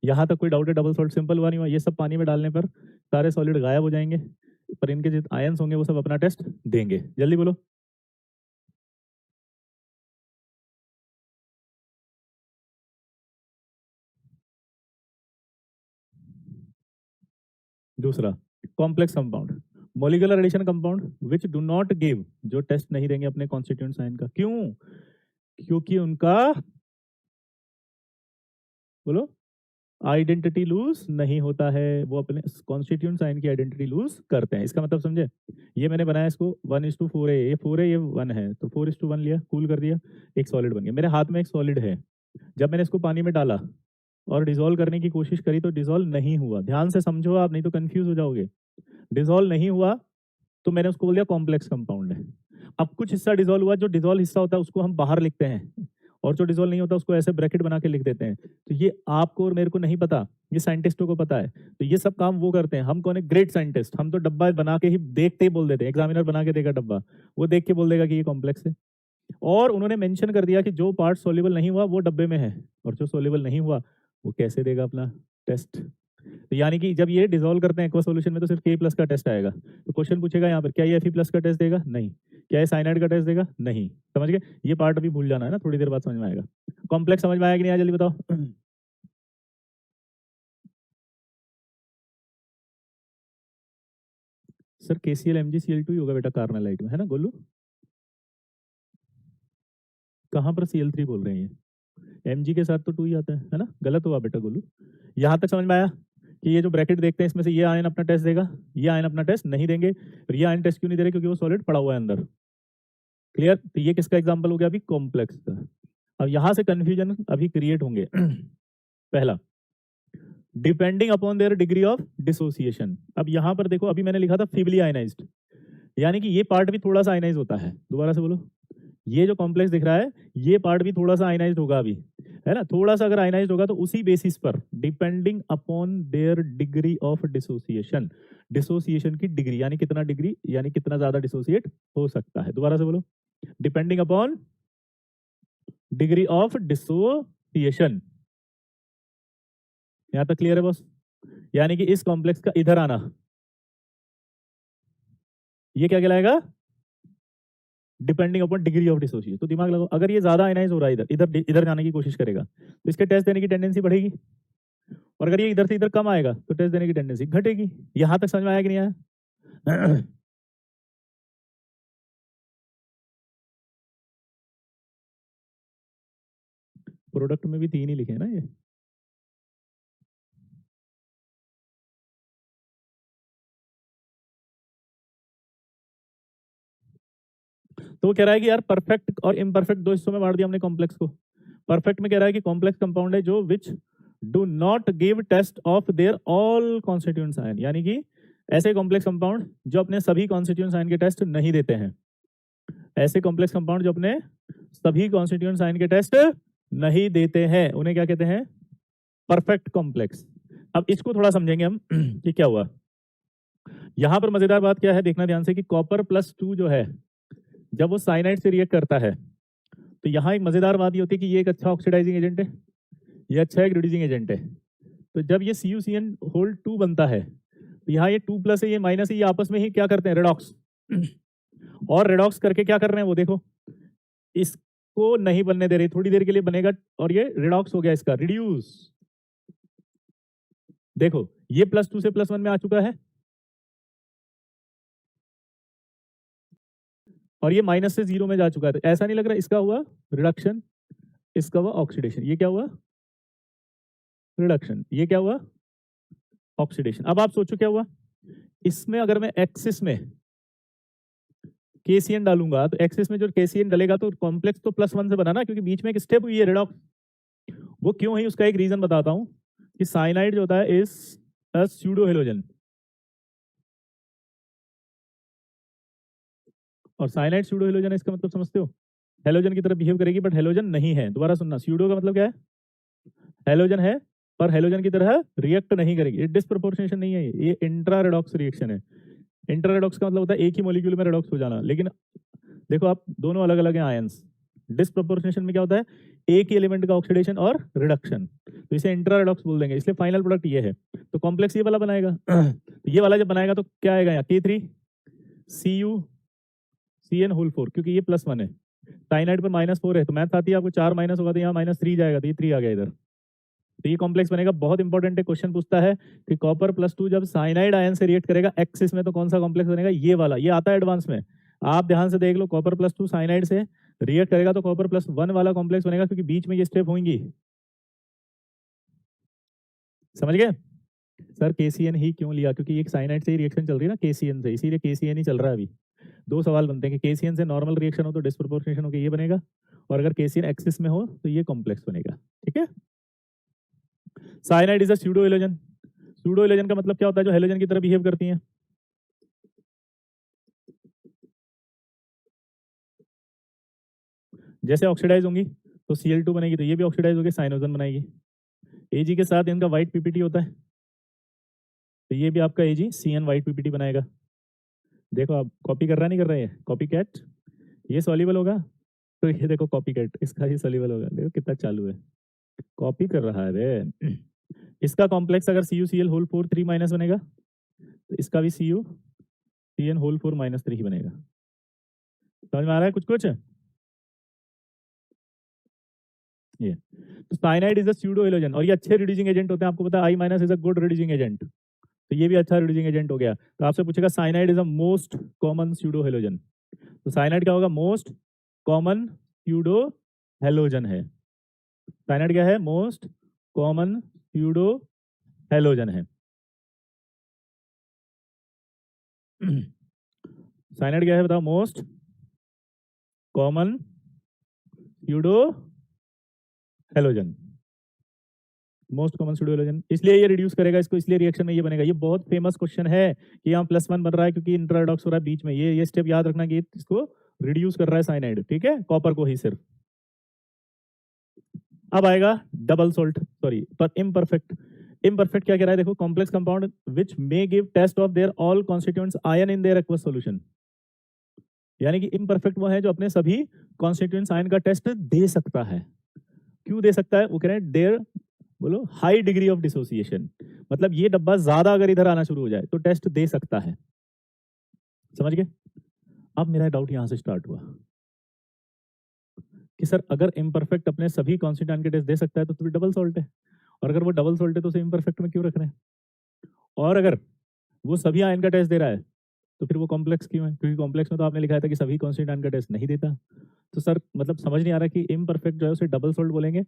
यहां तक कोई डाउट है? डबल सॉल्ट सिंपल हुआ नहीं हुआ? ये सब पानी में डालने पर सारे सॉलिड गायब हो जाएंगे, पर इनके जो आयंस होंगे वो सब अपना टेस्ट देंगे। जल्दी बोलो। दूसरा, complex compound, molecular addition compound which do not give, जो टेस्ट नहीं देंगे अपने कॉन्स्टिट्यूएंट्स आयन का। क्यों? क्योंकि उनका बोलो, आइडेंटिटी लूज नहीं होता है, वो अपने कॉन्स्टिट्यूएंट साइन की आइडेंटिटी लूज करते हैं। इसका मतलब समझे, ये मैंने बनाया इसको 1:4 है, ये 4 है, ये 1 है, तो 4:1 लिया, कूल कर दिया, एक सॉलिड बन गया। मेरे हाथ में एक सॉलिड है, जब मैंने इसको पानी में डाला और डिसॉल्व करने की कोशिश करी तो डिसॉल्व नहीं हुआ। ध्यान से समझो आप, नहीं तो कंफ्यूज हो जाओगे। डिसॉल्व नहीं हुआ तो मैंने उसको बोल दिया कॉम्प्लेक्स कंपाउंड है। अब कुछ हिस्सा डिसॉल्व हुआ, जो डिसॉल्व हिस्सा होता है उसको हम बाहर लिखते हैं, और जो डिसॉल्व नहीं होता उसको ऐसे ब्रैकेट बना के लिख देते हैं। तो ये आपको और मेरे को नहीं पता, ये साइंटिस्टों को पता है। तो ये सब काम वो करते हैं। हम कौन है? Great scientist. हम तो डब्बा बना के ही देखते ही बोल देते हैं। एग्जामिनर बना के देगा डब्बा, वो देख के बोल देगा कि ये कॉम्प्लेक्स है। और उन्होंने मेंशन कर दिया कि जो पार्ट सॉल्युबल नहीं हुआ वो डब्बे में है, और जो सॉल्युबल नहीं हुआ वो कैसे देगा अपना टेस्ट। तो यानी कि जब ये डिसॉल्व करते हैं एक्वा सॉल्यूशन में तो सिर्फ K+ का टेस्ट आएगा। तो क्वेश्चन पूछेगा यहाँ पर, क्या ये Fe+ का टेस्ट देगा? नहीं। क्या ये साइनाइड का टेस्ट देगा? नहीं। समझ गए? ये पार्ट अभी भूल जाना है ना, थोड़ी देर बाद समझ में आएगा। कॉम्प्लेक्स समझ में आया कि नहीं आया, जल्दी बताओ। सर KCl MgCl2 ही होगा बेटा कार्नालाइट में, है ना गोलू? कहाँ पर Cl3 बोल रहे हैं? ये Mg के साथ तो 2 ही आता है ना? गलत हुआ बेटा गोलू। यहाँ तक समझ में आया कि ये जो ब्रैकेट देखते हैं इसमें से ये आयन अपना टेस्ट देगा, ये आयन अपना टेस्ट नहीं देंगे। और ये आयन टेस्ट क्यों नहीं दे रहे? क्योंकि वो सॉलिड पड़ा हुआ है अंदर। क्लियर? तो ये किसका एग्जाम्पल हो गया अभी? कॉम्प्लेक्स का। अब यहां से कंफ्यूजन अभी क्रिएट होंगे। पहला, depending upon their degree of dissociation. अब यहां पर देखो, अभी मैंने लिखा था फीबली आयनाइज्ड, यानी कि ये पार्ट भी थोड़ा सा आयनाइज होता है। दोबारा से बोलो, ये जो कॉम्प्लेक्स दिख रहा है ये पार्ट भी थोड़ा सा आयनाइज्ड होगा अभी, है ना? थोड़ा सा अगर आयनाइज्ड होगा तो उसी बेसिस पर, depending upon their degree of dissociation, dissociation की डिग्री यानी कितना डिग्री, यानी कितना ज्यादा डिसोसिएट हो सकता है। दोबारा से बोलो, depending upon degree of dissociation. यहां तक क्लियर है बॉस? यानी कि इस कॉम्प्लेक्स का इधर आना, ये क्या कहलाएगा? Depending upon degree of dissociation. तो दिमाग लगाओ, अगर ये ज्यादा आयनाइज हो रहा है, इधर इधर इधर जाने की कोशिश करेगा तो इसके टेस्ट देने की टेंडेंसी बढ़ेगी, और अगर ये इधर से इधर कम आएगा तो टेस्ट देने की टेंडेंसी घटेगी। यहां तक समझ में आया कि नहीं आया? प्रोडक्ट में भी 3 ही लिखे हैं ना ये। तो वो कह रहा है कि यार परफेक्ट और इम्परफेक्ट दो हिस्सों में बांट दिया हमने कॉम्प्लेक्स को। परफेक्ट में कह रहा है कि कॉम्प्लेक्स कंपाउंड है जो which do not give test of their all constituents ion, यानी कि ऐसे कॉम्प्लेक्स कंपाउंड जो अपने सभी कॉन्स्टिट्यूएंट्स आयन के टेस्ट नहीं देते हैं। ऐसे कॉम्प्लेक्स कंपाउंड जो अपने सभी कॉन्स्टिट्यूएंट्स आयन के टेस्ट नहीं देते हैं उन्हें क्या कहते हैं? Perfect complex. अब इसको थोड़ा समझेंगे हम कि क्या हुआ। यहां पर मजेदार बात क्या है, देखना ध्यान से, कि Copper+2 जो है जब वो साइनाइड से रिएक्ट करता है तो यहाँ एक मजेदार बात ये होती है कि ये एक अच्छा ऑक्सीडाइजिंग एजेंट है, ये अच्छा एक रिड्यूसिंग एजेंट है। तो जब ये CuCN2 बनता है तो यहाँ ये 2+ है, ये माइनस है, ये आपस में ही क्या करते हैं? रेडॉक्स। और रेडॉक्स करके क्या कर रहे हैं वो देखो, इसको नहीं बनने दे रही, थोड़ी देर के लिए बनेगा और ये रेडॉक्स हो गया, इसका रिड्यूस। देखो ये +2 से +1 में आ चुका है, और ये माइनस से 0 में जा चुका है। तो ऐसा नहीं लग रहा इसका हुआ रिडक्शन, इसका हुआ ऑक्सीडेशन। ये क्या हुआ? रिडक्शन। ये क्या हुआ? ऑक्सीडेशन। अब आप सोचो क्या हुआ इसमें, अगर मैं एक्सिस में KCN डालूंगा तो एक्सिस में जो KCN डलेगा तो कॉम्प्लेक्स तो +1 से बना ना, क्योंकि बीच में एक स्टेप हुई है रेडॉक्स। वो क्यों है उसका एक रीजन बताता हूं, कि साइनाइड जो होता है इज अ स्यूडो हेलोजन, और साइनाइड स्यूडो हेलोजन है, इसका मतलब समझते हो? हेलोजन की तरह बिहेव करेगी बट हेलोजन नहीं है। दोबारा सुनना, स्यूडो का मतलब क्या है? हेलोजन है पर हेलोजन की तरह रिएक्ट नहीं करेगी। ये डिस्प्रोपोर्शनेशन नहीं है, ये इंट्रा रेडॉक्स रिएक्शन है। इंट्रा रेडॉक्स का मतलब होता है एक ही मॉलिक्यूल में रेडॉक्स हो जाना, लेकिन देखो आप दोनों अलग अलग हैं आयंस। डिस्प्रोपोर्शनेशन में क्या होता है? एक ही एलिमेंट का ऑक्सीडेशन और रिडक्शन, तो इसे इंट्रा रेडॉक्स बोल देंगे, इसलिए फाइनल प्रोडक्ट ये है। तो कॉम्प्लेक्स ये वाला बनाएगा। तो ये वाला जब बनाएगा तो क्या आएगा यहाँ? K3CuCN4, क्योंकि ये +1 है, साइनाइड पर -4 है, तो मैथ आती है आपको, 4 माइनस होगा तो यहाँ -3 जाएगा, तो ये 3 आ गया इधर। तो ये कॉम्प्लेक्स बनेगा। बहुत इंपॉर्टेंट है, क्वेश्चन पूछता है कि Copper+2 जब साइनाइड आयन से रिएक्ट करेगा एक्सिस में तो कौन सा कॉम्प्लेक्स बनेगा? ये वाला, ये आता है एडवांस में। आप ध्यान से देख लो, Copper+2 साइनाइड से रिएक्ट करेगा तो Copper+1 वाला कॉम्प्लेक्स बनेगा, क्योंकि बीच में ये स्टेप होंगी। समझ गए? सर KCN ही क्यों लिया? क्योंकि एक साइनाइड से ही रिएक्शन चल रही है ना KCN से, इसीलिए KCN ही चल रहा है अभी। 2 सवाल बनते हैं कि KCN से नॉर्मल रिएक्शन हो तो डिस्प्रोपोर्शनेशन होके ये बनेगा, और अगर KCN एक्सिस में हो तो ये कॉम्प्लेक्स बनेगा। ठीक है? Cyanide is a pseudo halogen. Pseudo halogen का मतलब क्या होता है? जो हेलोजन की तरह बिहेव करती हैं। जैसे ऑक्सीडाइज होंगी तो Cl2 बनेगी, तो ये भी ऑक्सीडाइज होकर साइनोजन बनाएगी। Ag के साथ इनका व्हाइट पीपीटी होता है, तो ये भी आपका Ag CN व्हाइट पीपीटी बनाएगा। देखो आप कॉपी कर रहा नहीं कर रहे हैं, कॉपी कैट। ये सॉल्युबल होगा, तो ये देखो कॉपी कैट, इसका ही सॉल्युबल होगा। देखो कितना चालू है, कॉपी कर रहा है बे। इसका कॉम्प्लेक्स अगर CuCl होल 4 3 माइनस बनेगा, तो इसका भी CuCN होल 4 माइनस 3 ही बनेगा। समझ में आ रहा है कुछ कुछ? ये तो cyanide is a pseudo halogen, और ये अच्छे रिड्यूसिंग एजेंट होते हैं। आपको पता है I minus is a good reducing agent, तो ये भी अच्छा रिड्यूसिंग एजेंट हो गया। तो आपसे पूछेगा cyanide is a most common pseudo halogen, तो साइनाइड क्या होगा? मोस्ट कॉमन स्यूडो हेलोजन है। साइनाइड क्या है? मोस्ट कॉमन स्यूडो हेलोजन है। साइनाइड क्या है बताओ? Most common pseudo halogen, most common pseudo halogen, इसलिए ये रिड्यूस करेगा इसको, इसलिए रिएक्शन में ये बनेगा। ये बहुत फेमस क्वेश्चन है कि यहाँ +1 बन रहा है क्योंकि इंट्राडॉक्स हो रहा है बीच में। ये स्टेप याद रखना कि इसको रिड्यूस कर रहा है साइनाइड, ठीक है, कॉपर को ही सिर्फ। अब आएगा डबल सोल्ट, सॉरी पर इम्परफेक्ट। इम्परफेक्ट क्या कह रहा है? देखो, complex compound which may give test of their all constituents ion in their aqueous solution. यानी कि इम्परफेक्ट वो है जो अपने सभी कॉन्स्टिट्यूएंट्स आयन का टेस्ट दे सकता है। क्यों दे सकता है? वो कह रहे हैं देयर, बोलो, हाई डिग्री ऑफ डिसोसिएशन। मतलब ये डब्बा ज्यादा अगर इधर आना शुरू हो जाए तो टेस्ट दे सकता है। समझ गए? अब मेरा डाउट यहां से स्टार्ट हुआ कि सर अगर इम्परफेक्ट अपने सभी कॉन्स्टिट्यूएंट के टेस्ट दे सकता है तो फिर डबल सॉल्ट है, और अगर वो डबल सॉल्ट है तो उसे इम्परफेक्ट में क्यों रख रहे हैं? और अगर वो सभी आयन का टेस्ट दे रहा है तो फिर वो कॉम्प्लेक्स क्यों है? क्योंकि कॉम्प्लेक्स में तो आपने लिखा था कि सभी कॉन्स्टिट्यूएंट का टेस्ट नहीं देता। तो सर मतलब समझ नहीं आ रहा कि इम्परफेक्ट जो है उसे डबल सोल्ट बोलेंगे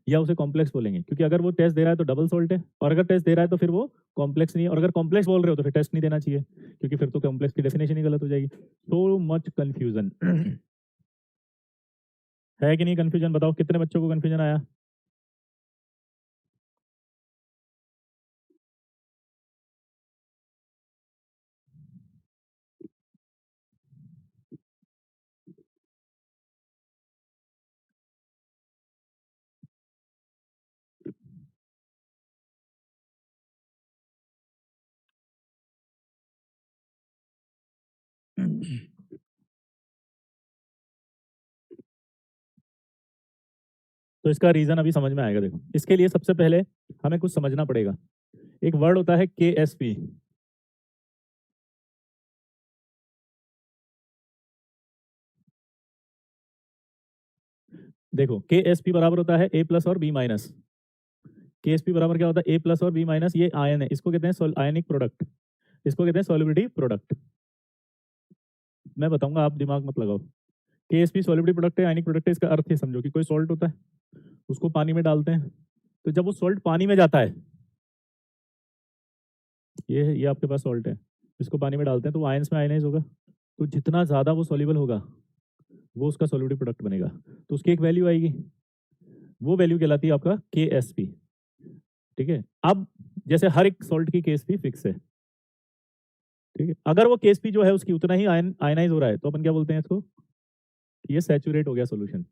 या उसे कॉम्प्लेक्स बोलेंगे, क्योंकि अगर वो टेस्ट दे रहा है तो डबल सोल्ट है, और अगर टेस्ट दे रहा है तो फिर वो कॉम्प्लेक्स नहीं है, और अगर कॉम्प्लेक्स बोल रहे हो तो फिर टेस्ट नहीं देना चाहिए, क्योंकि फिर तो कॉम्प्लेक्स की डेफिनेशन ही गलत हो जाएगी। So much confusion. है कि नहीं कंफ्यूजन? बताओ कितने बच्चों को कंफ्यूजन आया? तो इसका रीजन अभी समझ में आएगा। देखो, इसके लिए सबसे पहले हमें कुछ समझना पड़ेगा। एक वर्ड होता है KSP। देखो, KSP बराबर होता है A प्लस और B माइनस। KSP बराबर क्या होता है? A प्लस और B माइनस, ये आयन है, इसको कहते हैं आयनिक प्रोडक्ट, इसको कहते हैं सॉल्युबिलिटी प्रोडक्ट। मैं बताऊंगा, आप दिमाग मत लगाओ। KSP सॉल्युबिलिटी प्रोडक्ट है, आयनिक प्रोडक्ट है। इसका अर्थ ये समझो कि कोई सॉल्ट होता है, उसको पानी में डालते हैं, तो जब वो सॉल्ट पानी में जाता है, ये आपके पास सॉल्ट है, इसको पानी में डालते हैं तो वो आयंस में आयनाइज होगा, तो जितना ज्यादा वो सॉल्युबल होगा वो उसका सॉल्युबिलिटी प्रोडक्ट बनेगा, तो उसकी एक वैल्यू आएगी, वो वैल्यू कहलाती है आपका KSP। ठीक है? अब जैसे हर एक सॉल्ट की KSP फिक्स है, ठीक है, अगर वो KSP जो है उसकी उतना ही आयनाइज हो रहा है तो अपन क्या बोलते हैं इसको? ये सैचुरेट हो गया सॉल्यूशन।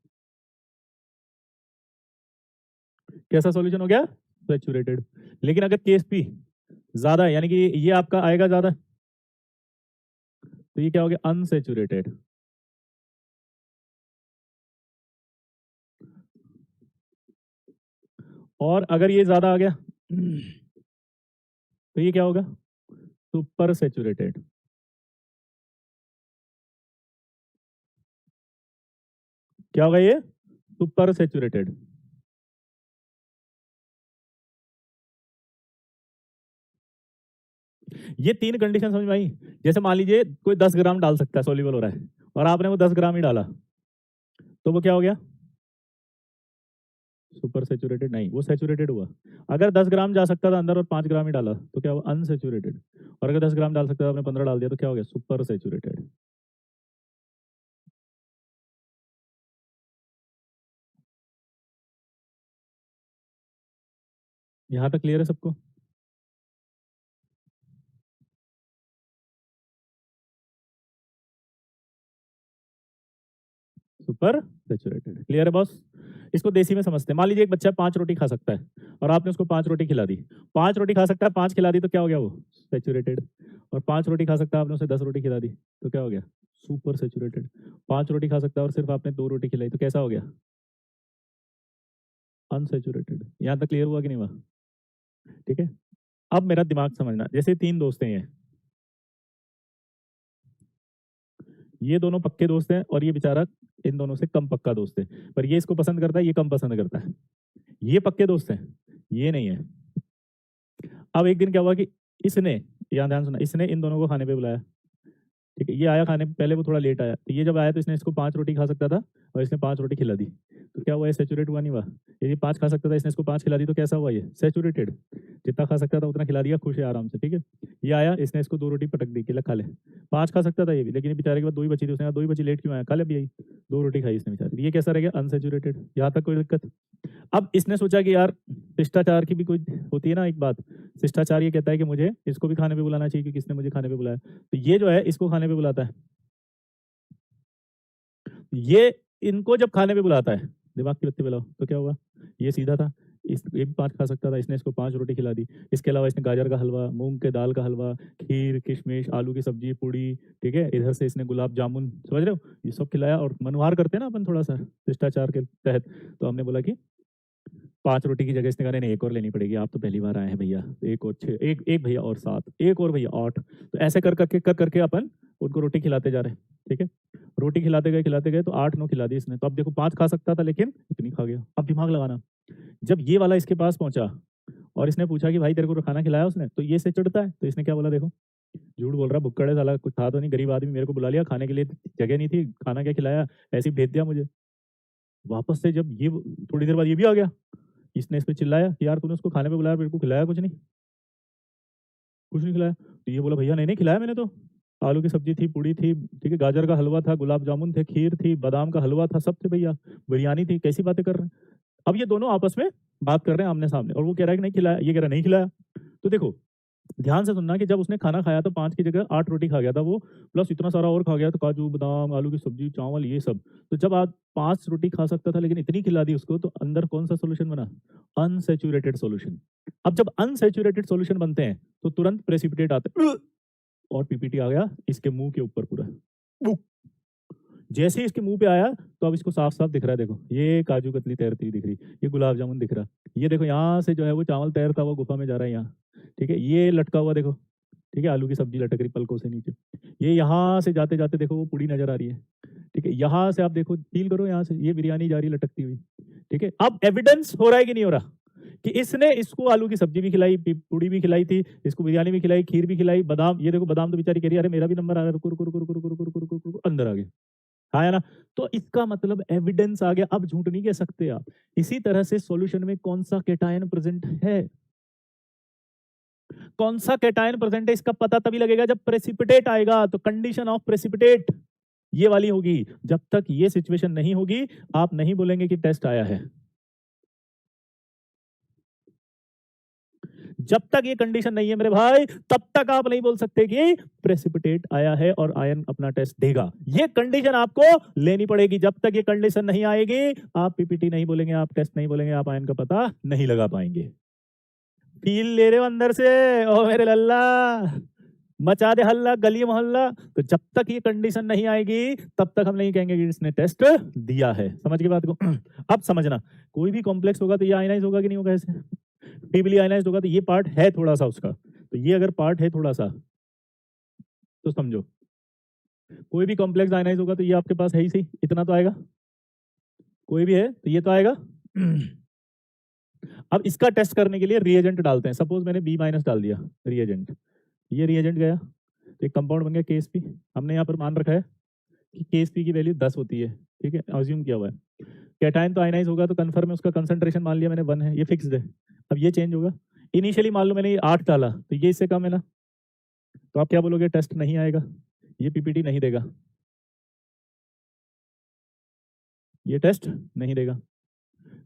कैसा सॉल्यूशन हो गया? सैचुरेटेड। लेकिन अगर KSP ज्यादा है, यानी कि ये आपका आएगा ज्यादा, तो ये क्या हो गया? अनसैचुरेटेड। और अगर ये ज्यादा आ गया तो ये क्या होगा? Super saturated. क्या होगा ये? Super saturated. ये तीन कंडीशन समझ में आई? जैसे मान लीजिए कोई 10 ग्राम डाल सकता है, सोल्यूबल हो रहा है, और आपने वो 10 ग्राम ही डाला, तो वो क्या हो गया? सुपर सैचुरेटेड नहीं, वो सैचुरेटेड हुआ। अगर 10 ग्राम जा सकता था अंदर और 5 ग्राम ही डाला तो क्या हुआ? अनसैचुरेटेड। और अगर 10 ग्राम डाल सकता था आपने 15 डाल दिया तो क्या हो गया? Super saturated. यहाँ तक क्लियर है सबको? Super saturated. क्लियर है बॉस? इसको देसी में समझते हैं। मान लीजिए एक बच्चा 5 रोटी खा सकता है और आपने उसको 5 रोटी खिला दी। 5 रोटी खा सकता है, 5 खिला दी तो क्या हो गया वो? सैचुरेटेड। और 5 रोटी खा सकता है, आपने उसे 10 रोटी खिला दी तो क्या हो गया? Super saturated. 5 रोटी खा सकता है और सिर्फ आपने 2 रोटी खिलाई तो कैसा हो गया? अनसैचुरेटेड। यहाँ तक क्लियर हुआ कि नहीं हुआ? ठीक है। अब मेरा दिमाग समझना, जैसे 3 दोस्त हैं ये दोनों पक्के दोस्त हैं और ये बेचारा इन दोनों से कम पक्का दोस्त है, पर ये इसको पसंद करता है, ये कम पसंद करता है। ये पक्के दोस्त हैं, ये नहीं है। अब एक दिन क्या हुआ कि इसने, यहाँ ध्यान सुनना, इसने इन दोनों को खाने पे बुलाया। ठीक है, ये आया खाने, पहले वो थोड़ा लेट आया, तो ये जब आया तो इसने इसको 5 रोटी खा सकता था और इसने 5 रोटी खिला दी। तो क्या हुआ? ये सैचुरेट हुआ नहीं हुआ? यदि 5 खा सकता था, इसने इसको 5 खिला दी तो कैसा हुआ? ये सैचुरेटेड। जितना खा सकता था उतना खिला दिया, खुश है आराम से। ठीक है, ये आया, इसने इसको 2 रोटी पटक दी कि ले खा ले। 5 खा सकता था ये भी, लेकिन ये बेचारे के बाद 2 ही बची थी, उसने कहा 2 ही बची, लेट क्यों आया, खा ले अभी, यही 2 रोटी खाई इसने बेचारे। ये कैसा रह गया? अनसैचुरेटेड। यहाँ तक कोई दिक्कत? अब इसने सोचा कि यार शिष्टाचार की भी कोई होती है ना एक बात। शिष्टाचार ये कहता है कि मुझे इसको भी खाने पे बुलाना चाहिए क्योंकि इसने मुझे खाने पे बुलाया। तो ये जो है इसको खाने पे बुलाता है, ये इनको जब खाने पे बुलाता है, दिमाग की बत्ती बुलाओ, तो क्या हुआ? ये सीधा था, इस ये भी 5 खा सकता था, इसने इसको 5 रोटी खिला दी। इसके अलावा इसने गाजर का हलवा, मूँग के दाल का हलवा, खीर, किशमिश, आलू की सब्जी, पूड़ी, ठीक है? इधर से इसने गुलाब जामुन, समझ रहे हो? ये सब खिलाया और मनुहार करते हैं ना अपन थोड़ा-सा शिष्टाचार के तहत, तो हमने बोला कि 5 रोटी की जगह इसने कहा नहीं, 1 और लेनी पड़ेगी, आप तो पहली बार आए हैं भैया, 1 और 6, 1 भैया और 7, 1 और भैया 8। तो ऐसे कर करके अपन उनको रोटी खिलाते जा रहे हैं, ठीक है? रोटी खिलाते गए तो 8-9 खिला दी इसने। तो अब देखो 5 खा सकता था लेकिन इतनी खा गया। अब दिमाग लगाना, जब ये वाला इसके पास पहुँचा और इसने पूछा कि भाई तेरे को खाना खिलाया उसने? तो ये इससे चिढ़ता है, तो इसने क्या बोला देखो, झूठ बोल रहा है, भुक्कड़ है साला, कुछ था तो नहीं, गरीब आदमी, मेरे को बुला लिया खाने के लिए, जगह नहीं थी, खाना क्या खिलाया, ऐसे ही भेज दिया मुझे। वापस से जब ये थोड़ी देर बाद ये भी आ गया, इसने इस पे चिल्लाया कि यार तूने उसको खाने पे बुलाया, मेरे को खिलाया कुछ नहीं, कुछ नहीं खिलाया। तो ये बोला भैया नहीं, नहीं खिलाया मैंने तो। आलू की सब्जी थी, पूड़ी थी, ठीक है, गाजर का हलवा था, गुलाब जामुन थे, खीर थी, बादाम का हलवा था, सब थे भैया, बिरयानी थी, कैसी बातें कर रहे हैं? अब ये दोनों आपस में बात कर रहे हैं आमने-सामने और वो कह रहा है कि नहीं खिलाया, ये कह रहा है नहीं खिलाया। तो देखो, ध्यान से सुनना कि जब उसने खाना खाया तो 5 की जगह 8 रोटी खा गया था वो, प्लस इतना सारा और खा गया था, काजू, बादाम, आलू की सब्जी, चावल, ये सब। तो जब आप 5 रोटी खा सकता था लेकिन इतनी खिला दी उसको, तो अंदर कौन-सा सॉल्यूशन बना? Unsaturated solution. अब जब अनसैचुरेटेड सॉल्यूशन बनते हैं, तो तुरंत प्रेसिपिटेट आते हैं और पीपीटी आ गया इसके मुँह के ऊपर पूरा। जैसे ही इसके मुँह पे आया, तो अब इसको साफ-साफ दिख रहा है देखो, ये काजू कतली तैरती हुई दिख रही, ये गुलाब जामुन दिख रहा, ये देखो यहाँ से जो है वो चावल तैरता हुआ गुफा में जा रहा है यहाँ, ठीक है? ये लटका हुआ देखो, ठीक है? आलू की सब्जी लटक रही पलकों से नीचे। ये यहाँ से जाते-जाते देखो वो पूड़ी नज़र आ रही है, ठीक है? यहाँ से आप देखो, फ़ील करो यहाँ से, ये बिरयानी जा रही है लटकती हुई, ठीक है? अब एविडेंस हो रहा है कि नहीं हो रहा? कि इसने इसको आलू की सब्जी भी खिलाई, पूड़ी भी खिलाई थी, इसको बिरयानी भी खिलाई, खीर भी खिलाई, बादाम, ये देखो बादाम तो बेचारी कह रही है अरे मेरा भी नंबर आ रहा है, रुको, रुको, रुको, रुको, रुको, रुको, रुको, रुको, रुको, अंदर आ गए। हाँ या ना? तो इसका मतलब एविडेंस आ गया, अब झूठ नहीं कह सकते आप। इसी तरह से सॉल्यूशन में कौन-सा कैटायन प्रेज़ेंट है, कौन-सा कैटायन प्रेज़ेंट है इसका पता तभी लगेगा जब प्रेसिपिटेट आएगा, तो कंडीशन ऑफ प्रेसिपिटेट ये वाली होगी। जब तक ये सिचुएशन नहीं होगी, आप नहीं बोलेंगे कि टेस्ट आया है। जब तक ये कंडीशन नहीं है मेरे भाई, तब तक आप नहीं बोल सकते कि प्रेसिपिटेट आया है और आयन अपना टेस्ट देगा। ये कंडीशन आपको लेनी पड़ेगी। जब तक ये कंडीशन नहीं आएगी, आप पीपीटी नहीं बोलेंगे, आप टेस्ट नहीं बोलेंगे, आप आयन का पता नहीं लगा पाएंगे। फील ले रहे हो अंदर से? ओ मेरे लल्ला, मचा दे हल्ला गली मोहल्ला। तो जब तक ये कंडीशन नहीं आएगी, तब तक हम नहीं कहेंगे कि इसने टेस्ट दिया है। समझ गए बात को? अब समझना, कोई भी कॉम्प्लेक्स होगा तो ये आयनाइज होगा कि नहीं होगा ऐसे? फीबली आयनाइज्ड होगा तो ये पार्ट है थोड़ा-सा उसका। तो ये अगर पार्ट है थोड़ा-सा, तो समझो। कोई भी कॉम्प्लेक्स आयनाइज़ होगा तो ये आपके पास है ही सही, इतना तो आएगा। कोई भी है तो ये तो आएगा। अब इसका टेस्ट करने के लिए रिएजेंट डालते हैं। सपोज़ मैंने बी माइनस डाल दिया रिएजेंट। ये रिएजेंट गया, तो एक कंपाउंड बन गया केएसपी। हमने यहाँ पर मान रखा है कि केएसपी की वैल्यू 10 होती है, ठीक है? अज़्यूम किया हुआ है। कैटायन तो आयनाइज होगा तो कन्फर्म में उसका कंसंट्रेशन मान लिया मैंने 1 है, ये फिक्स्ड है। अब ये चेंज होगा, इनिशियली मान लो मैंने ये 8 डाला तो ये इससे कम है ना, तो आप क्या बोलोगे, टेस्ट नहीं आएगा, ये पीपीटी नहीं देगा, ये टेस्ट नहीं देगा।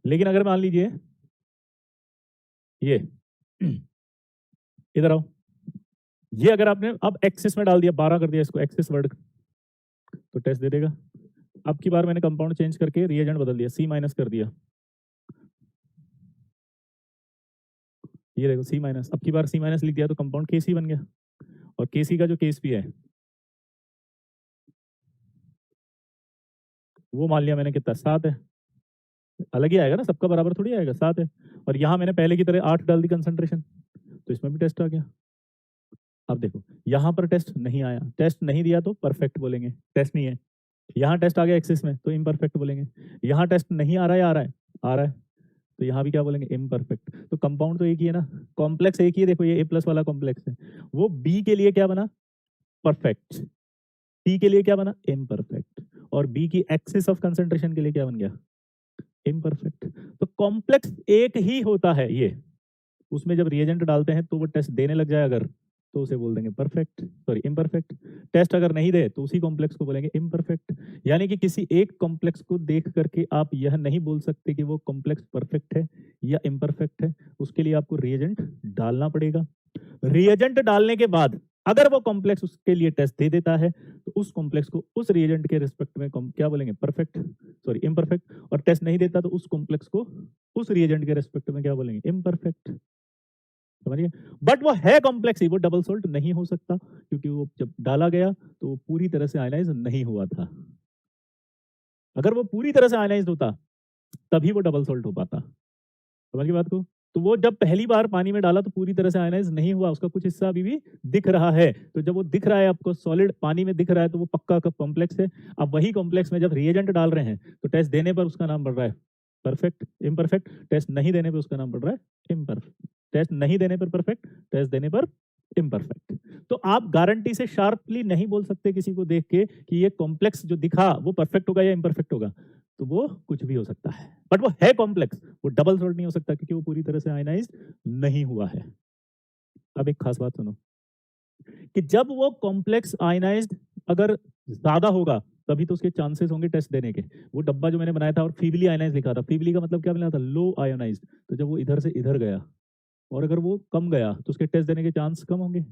लेकिन अगर मान लीजिए ये इधर आओ, ये अगर आपने अब एक्सिस में डाल दिया, 12 कर दिया इसको एक्सिस वर्ड, तो टेस्ट दे देगा। अब की बार मैंने कंपाउंड चेंज करके रिएजेंट बदल दिया, सी माइनस कर दिया, ये देखो सी माइनस, अब की बार सी माइनस लिख दिया तो कंपाउंड के सी बन गया। और के सी का जो केस भी है वो मान लिया मैंने कितना, 7 है, अलग ही आएगा ना, सबका बराबर थोड़ी आएगा, 7 है। और यहाँ मैंने पहले की तरह 8 डाल दी कंसंट्रेशन, तो इसमें भी टेस्ट आ गया। अब देखो यहाँ पर टेस्ट नहीं आया, टेस्ट नहीं दिया तो परफेक्ट बोलेंगे, टेस्ट नहीं है। यहाँ टेस्ट आ गया एक्सिस में तो इम्परफेक्ट बोलेंगे। यहाँ टेस्ट नहीं आ रहा है, आ रहा है, आ रहा है, तो यहाँ भी क्या बोलेंगे, इम्परफेक्ट। तो कंपाउंड तो एक ही है ना, कॉम्प्लेक्स एक ही है, देखो ये ए प्लस वाला कॉम्प्लेक्स है, वो बी के लिए क्या बना, परफेक्ट, सी के लिए क्या बना, इम्परफेक्ट, और बी की एक्सिस ऑफ कंसंट्रेशन के लिए क्या बन गया, इम्परफेक्ट। तो कॉम्प्लेक्स एक ही होता है ये, उसमें जब रिएजेंट डालते हैं तो वो टेस्ट देने लग जाए अगर, तो उसे बोल देंगे परफेक्ट, सॉरी इम्परफेक्ट। टेस्ट अगर नहीं दे तो उसी कॉम्प्लेक्स को बोलेंगे इम्परफेक्ट। यानी कि किसी एक कॉम्प्लेक्स को देख करके आप यह नहीं बोल सकते कि वो कॉम्प्लेक्स परफेक्ट है या इम्परफेक्ट है, उसके लिए आपको रिएजेंट डालना पड़ेगा। रिएजेंट डालने के बाद अगर वो कॉम्प्लेक्स उसके लिए टेस्ट दे देता है तो उस कॉम्प्लेक्स को उस रिएजेंट के रिस्पेक्ट में क्या बोलेंगे, परफेक्ट, सॉरी इम्परफेक्ट। और टेस्ट नहीं देता तो उस कॉम्प्लेक्स को उस रिएजेंट के रिस्पेक्ट में क्या बोलेंगे, इम्परफेक्ट। समझिए, बट वो है कॉम्प्लेक्स ही, वो डबल सोल्ट नहीं हो सकता, क्योंकि वो जब डाला गया तो वो पूरी तरह से आयनाइज नहीं हुआ था। अगर वो पूरी तरह से आयनाइज होता तभी वो डबल सोल्ट हो पाता। समझ गए बात को। तो वो जब पहली बार पानी में डाला तो पूरी तरह से आयनाइज नहीं हुआ, उसका कुछ हिस्सा अभी भी दिख रहा है। तो जब वो दिख रहा है आपको सॉलिड पानी में दिख रहा है तो वो पक्का का कॉम्प्लेक्स है। अब वही कॉम्प्लेक्स में जब रिएजेंट डाल रहे हैं तो टेस्ट देने पर उसका नाम बढ़ रहा है परफेक्ट, इम्परफेक्ट। टेस्ट नहीं देने पर उसका नाम बढ़ रहा है इम्परफेक्ट। टेस्ट नहीं देने पर परफेक्ट, टेस्ट देने पर इम्परफेक्ट। तो आप गारंटी से शार्पली नहीं बोल सकते किसी को देख के कि ये कॉम्प्लेक्स जो दिखा वो परफेक्ट होगा या इम्परफेक्ट होगा, तो वो कुछ भी हो सकता है, बट वो है कॉम्प्लेक्स, वो डबल सोल्ट नहीं हो सकता क्योंकि वो पूरी तरह से आयनाइज नहीं हुआ है। अब एक खास बात सुनो कि जब वो कॉम्प्लेक्स आयनाइज्ड अगर ज्यादा होगा तभी तो उसके चांसेस होंगे टेस्ट देने के। वो डब्बा जो मैंने बनाया था और फीबली आयनाइज लिखा था, फीबली का मतलब क्या मिला था, लो आयोनाइज्ड। तो जब वो इधर से इधर गया और अगर वो कम गया तो उसके टेस्ट देने के चांस कम होंगे,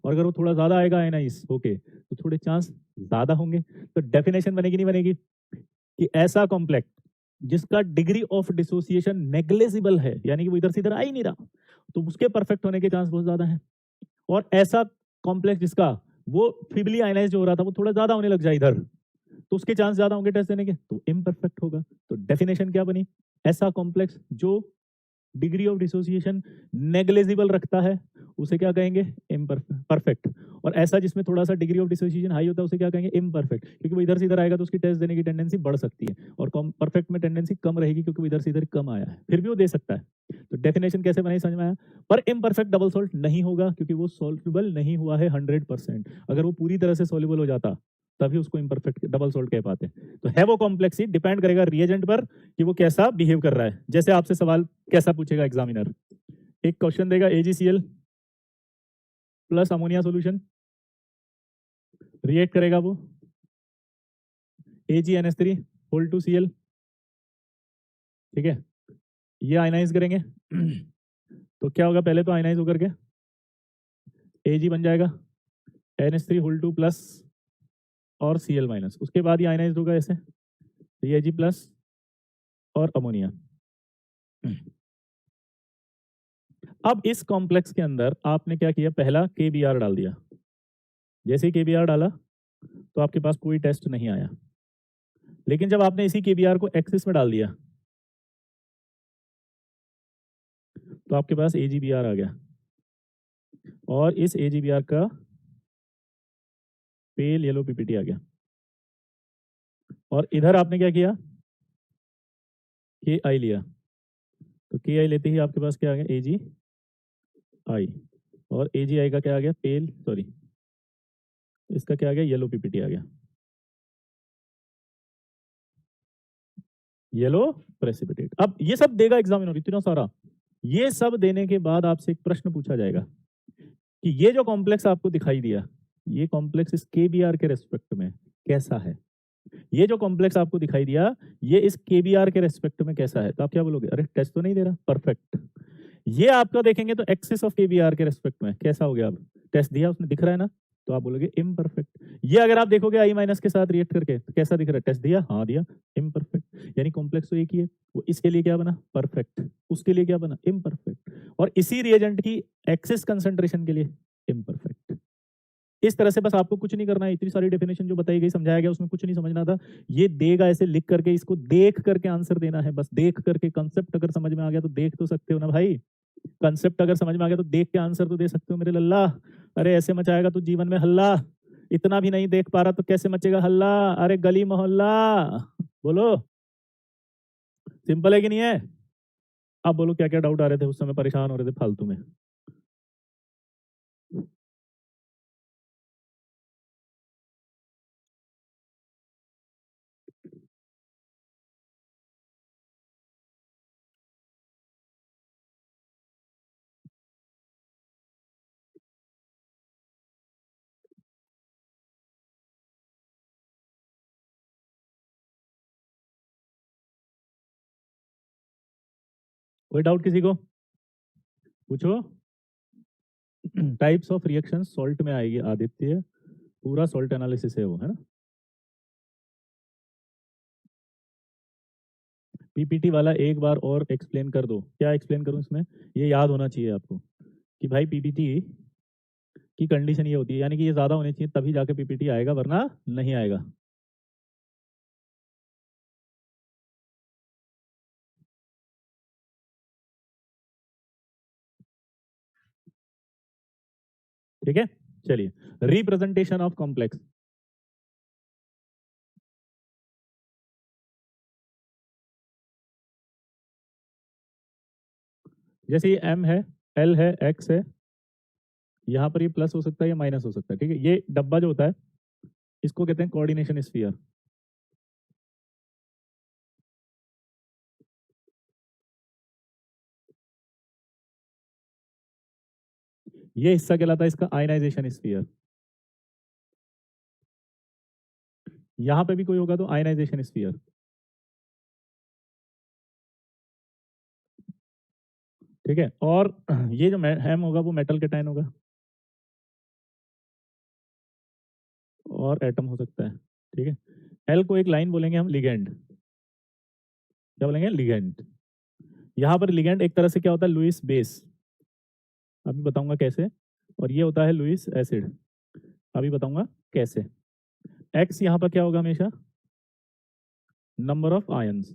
और अगर वो थोड़ा ज्यादा आएगा आयनाइज होके तो थोड़े चांस ज्यादा होंगे। तो डेफिनेशन बनेगी नहीं बनेगी कि ऐसा कॉम्प्लेक्स जिसका डिग्री ऑफ डिसोसिएशन नेग्लेजिबल है, यानी कि वो इधर से इधर आ ही नहीं रहा, तो उसके परफेक्ट होने के चांस बहुत ज्यादा है। और ऐसा कॉम्प्लेक्स जिसका वो फीबली आयनाइज हो रहा था वो थोड़ा ज्यादा होने लग जाए इधर, तो उसके चांस ज्यादा होंगे टेस्ट देने के, तो इम्परफेक्ट होगा। तो डेफिनेशन क्या बनी, ऐसा कॉम्प्लेक्स जो डिग्री ऑफ डिसोसिएशन नेग्लेजिबल रखता है उसे क्या कहेंगे, परफेक्ट। और ऐसा जिसमें थोड़ा सा डिग्री ऑफ डिसोसिएशन हाई होता है उसे क्या कहेंगे, इम्परफेक्ट, क्योंकि वो इधर से इधर आएगा तो उसकी टेस्ट देने की टेंडेंसी बढ़ सकती है, और परफेक्ट में टेंडेंसी कम रहेगी क्योंकि वो इधर से इधर कम आया है, फिर भी वो दे सकता है। तो डेफिनेशन कैसे बनाई समझ में आया। पर इम्परफेक्ट डबल सोल्ट नहीं होगा क्योंकि वो सोल्युबल नहीं हुआ है 100%। अगर वो पूरी तरह से सोल्युबल हो जाता तभी उसको इम्परफेक्ट डबल सोल्ट कह पाते। तो है वो कॉम्प्लेक्स ही, डिपेंड करेगा रिएजेंट पर कि वो कैसा बिहेव कर रहा है। जैसे आपसे सवाल कैसा पूछेगा एग्जामिनर, एक क्वेश्चन देगा AgCl plus ammonia solution, react करेगा वो AgNH3 होल टू Cl, ठीक है, ये आयनाइज करेंगे तो क्या होगा, पहले तो आयनाइज होकर के Ag बन जाएगा NH3 होल टू प्लस और Cl माइनस, उसके बाद ये आयनाइज होगा ऐसे, तो ये Ag प्लस और अमोनिया। अब इस कॉम्प्लेक्स के अंदर आपने क्या किया, पहला KBr डाल दिया। जैसे ही KBr डाला तो आपके पास कोई टेस्ट नहीं आया, लेकिन जब आपने इसी KBr को एक्सिस में डाल दिया तो आपके पास AgBr आ गया, और इस AgBr का पेल येलो पीपीटी आ गया। और इधर आपने क्या किया, KI लिया, तो KI लेते ही आपके पास क्या आ गया, AgI, और AgI का क्या आ गया, पेल, सॉरी इसका क्या आ गया, येलो पीपीटी आ गया। Yellow precipitate. अब ये सब देगा एग्जामिनर इतना सारा, ये सब देने के बाद आपसे एक प्रश्न पूछा जाएगा कि ये जो कॉम्प्लेक्स आपको दिखाई दिया, ये कॉम्प्लेक्स इस केबीआर के रेस्पेक्ट में कैसा है? ये जो कॉम्प्लेक्स आपको दिखाई दिया, ये इस केबीआर के रेस्पेक्ट में कैसा है? तो आप क्या बोलोगे? अरे टेस्ट तो नहीं दे रहा, परफेक्ट। ये आपका देखेंगे तो एक्सिस ऑफ केबीआर के रेस्पेक्ट में कैसा हो गया? अब टेस्ट दिया उसने, दिख रहा है ना, तो आप बोलोगे इम्परफेक्ट। ये अगर आप देखोगे आई माइनस के साथ रिएक्ट करके तो कैसा दिख रहा है? टेस्ट दिया, हाँ दिया, इम्परफेक्ट। यानी कॉम्प्लेक्स तो एक ही है, वो इसके लिए क्या बना? परफेक्ट। उसके लिए क्या बना? इम्परफेक्ट। और इसी रिएजेंट की एक्सिस कंसंट्रेशन के लिए इम्परफेक्ट। इस तरह से बस आपको कुछ नहीं करना है, इतनी सारी डेफिनेशन जो बताई गई, समझाया गया, उसमें कुछ नहीं समझना था। ये देगा ऐसे लिख करके, इसको देख करके आंसर देना है, बस देख करके। कंसेप्ट अगर समझ में आ गया तो देख तो सकते हो ना भाई, कंसेप्ट अगर समझ में आ गया तो देख के आंसर तो दे सकते हो मेरे लल्ला। अरे ऐसे मचाएगा तो जीवन में हल्ला, इतना भी नहीं देख पा रहा तो कैसे मचेगा हल्ला? अरे गली मोहल्ला, बोलो सिंपल है कि नहीं है? आप बोलो क्या क्या डाउट आ रहे थे उस समय, परेशान हो रहे थे फालतू में? कोई डाउट किसी को? पूछो। टाइप्स ऑफ रिएक्शन सॉल्ट में आएगी आदित्य, पूरा सॉल्ट एनालिसिस है वो, है ना? पीपीटी वाला एक बार और एक्सप्लेन कर दो। क्या एक्सप्लेन करूं इसमें? ये याद होना चाहिए आपको कि भाई पीपीटी की कंडीशन ये होती है, यानी कि ये ज्यादा होनी चाहिए तभी जाके पीपीटी आएगा, वरना नहीं आएगा। ठीक है, चलिए। रिप्रेजेंटेशन ऑफ कॉम्प्लेक्स, जैसे ये एम है, एल है, एक्स है, यहाँ पर ये प्लस हो सकता है या माइनस हो सकता है। ठीक है, ये डब्बा जो होता है इसको कहते हैं कोऑर्डिनेशन स्फीयर। ये हिस्सा कहलाता है इसका आयनाइजेशन स्फीयर। यहाँ पे भी कोई होगा तो आयनाइजेशन स्फीयर। ठीक है, और ये जो एम होगा वो मेटल कैटायन होगा, और एटम हो सकता है। ठीक है, एल को एक लाइन बोलेंगे हम लिगेंड। क्या बोलेंगे? लिगेंड। यहाँ पर लिगेंड एक तरह से क्या होता है? लुईस बेस, अभी बताऊंगा कैसे। और ये होता है लुईस एसिड, अभी बताऊंगा कैसे। एक्स यहाँ पर क्या होगा? हमेशा नंबर ऑफ आयंस।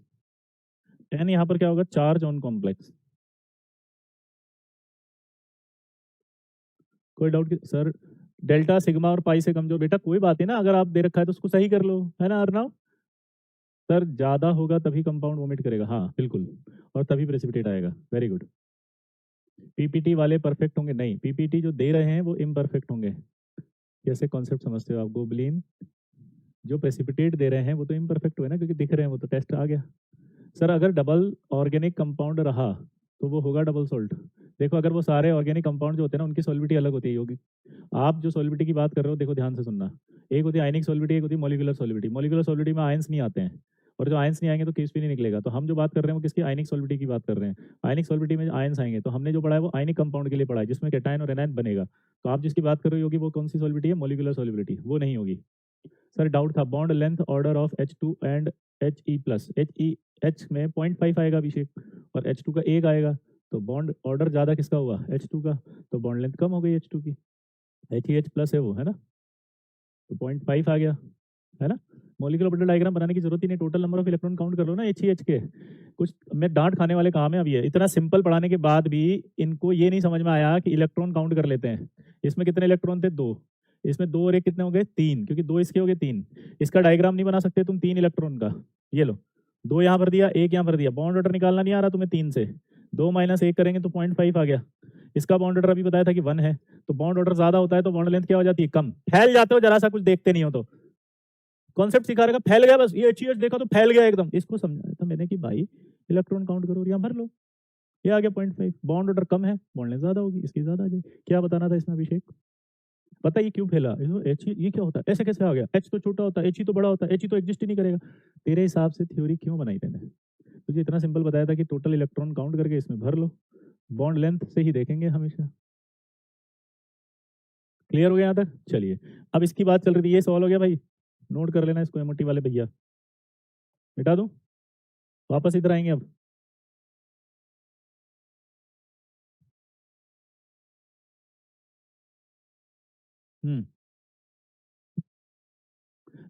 एन यहाँ पर क्या होगा? Charge on complex. कोई डाउट कि सर डेल्टा सिग्मा और पाई से कमजोर? बेटा कोई बात नहीं ना, अगर आप दे रखा है तो उसको सही कर लो, है ना अर्नव? सर ज्यादा होगा तभी कंपाउंड वोमिट करेगा, हाँ बिल्कुल, और तभी प्रेसिपिटेट आएगा। Very good. पीपीटी वाले परफेक्ट होंगे? नहीं, पीपीटी जो दे रहे हैं वो इम्परफेक्ट होंगे। कैसे कॉन्सेप्ट समझते हो आप? गोबलिन जो प्रेसिपिटेट दे रहे हैं वो तो इम्परफेक्ट हुए ना, क्योंकि दिख रहे हैं, वो तो टेस्ट आ गया। सर अगर डबल ऑर्गेनिक कंपाउंड रहा तो वो होगा डबल सोल्ट। देखो अगर वो सारे ऑर्गेनिक कंपाउंड जो होते हैं ना उनकी सॉल्विटी अलग होती है होगी। आप जो सॉल्विटी की बात कर रहे हो, देखो ध्यान से सुनना, एक होती है आयनिक सॉल्विटी, एक होती है मॉलिक्यूलर सॉल्विटी। मॉलिक्यूलर सॉल्विटी में आयंस नहीं आते हैं, और जो आयंस नहीं आएंगे तो केस भी नहीं निकलेगा। तो हम जो बात कर रहे हैं वो किसकी? आयनिक सॉल्विटी की बात कर रहे हैं। आयनिक सॉल्विटी में आयंस आएंगे तो हमने जो पढ़ा है वो आयनिक कंपाउंड के लिए पढ़ा है, जिसमें कैटायन और एनायन बनेगा। तो आप जिसकी बात कर रहे होगी वो कौन सी सॉल्विटी है? मॉलिक्यूलर सॉल्विटी, वो नहीं होगी। सर डाउट था, bond length order of H2 and He plus. H में 0.5 आएगा अभिषेक, और H2 का 1 आएगा, तो बॉन्ड ऑर्डर ज्यादा किसका हुआ? H2 का, तो बॉन्ड लेंथ कम हो गई H2 की। HEH प्लस है वो, है ना, तो 0.5 आ गया, है ना। मॉलिक्यूलर ऑर्बिटल डायग्राम बनाने की जरूरत ही नहीं, total number of electron count कर लो ना HEH के। कुछ में डांट खाने वाले काम है अब। ये इतना सिंपल पढ़ाने के बाद भी इनको ये नहीं समझ में आया कि इलेक्ट्रॉन काउंट कर लेते हैं। इसमें कितने इलेक्ट्रॉन थे? 2। इसमें 2 और 1 कितने हो गए? 3, क्योंकि 2 इसके हो गए 3। इसका डायग्राम नहीं बना सकते तुम 3 इलेक्ट्रॉन का? ये लो, 2 यहाँ भर दिया, 1 यहाँ भर दिया, बॉन्ड ऑर्डर निकालना नहीं आ रहा तुम्हें 3 से, 2 माइनस 1 करेंगे तो 0.5 आ गया। इसका बॉन्ड ऑर्डर अभी बताया था कि 1 है, तो बॉन्ड ऑर्डर ज्यादा होता है तो बॉन्ड लेंथ क्या हो जाती है? कम। फैल जाते हो जरा सा कुछ देखते नहीं हो तो। कॉन्सेप्ट सिखा रहेगा, फैल गया बस, ये एच देखा तो फैल गया एकदम। इसको समझाया था मैंने कि भाई इलेक्ट्रॉन काउंट करो और यहाँ भर लो, ये आ गया 0.5, बॉन्ड ऑर्डर कम है, बॉन्ड लेंथ ज्यादा होगी, इसकी ज्यादा आ जाएगी। क्या बताना था इसमें अभिषेक? पता ये क्यों फैला? एच ये क्या होता है, ऐसे कैसे आ गया? एच तो छोटा होता है, एच ही तो बड़ा होता है, एच ही तो एग्जिस्ट ही नहीं करेगा। तेरे हिसाब से थ्योरी क्यों बनाई मैंने? तुझे इतना सिंपल बताया था कि टोटल इलेक्ट्रॉन काउंट करके इसमें भर लो, बॉन्ड लेंथ से ही देखेंगे हमेशा। क्लियर हो गया यहाँ तक? चलिए, अब इसकी बात चल रही थी, ये सवाल हो गया भाई, नोट कर लेना इसको एमओटी वाले भैया। मिटा दूं? वापस इधर आएंगे अब।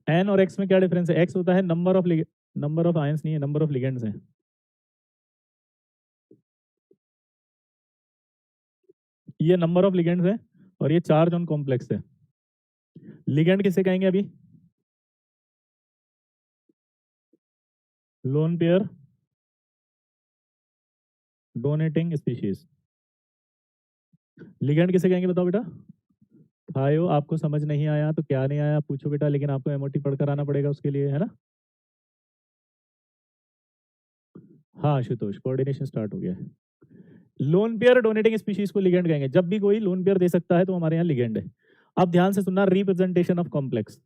एन और एक्स में क्या डिफरेंस है? एक्स होता है नंबर ऑफ आयंस, नहीं है, नंबर ऑफ लिगेंड्स है। ये नंबर ऑफ लिगेंड्स है और ये चार्ज ऑन कॉम्प्लेक्स है। लिगेंड किसे कहेंगे अभी? Lone pair donating species. Ligand किसे कहेंगे बताओ बेटा? थायो। आपको समझ नहीं आया तो क्या नहीं आया पूछो बेटा, लेकिन आपको एमओटी पढ़कर आना पड़ेगा उसके लिए, है ना? हाँ आशुतोष, कोऑर्डिनेशन स्टार्ट हो गया है। लोन पेयर डोनेटिंग स्पीशीज को लिगेंड कहेंगे। जब भी कोई लोन पेयर दे सकता है तो हमारे यहाँ लिगेंड है। अब ध्यान से सुनना, रिप्रेजेंटेशन ऑफ कॉम्प्लेक्स।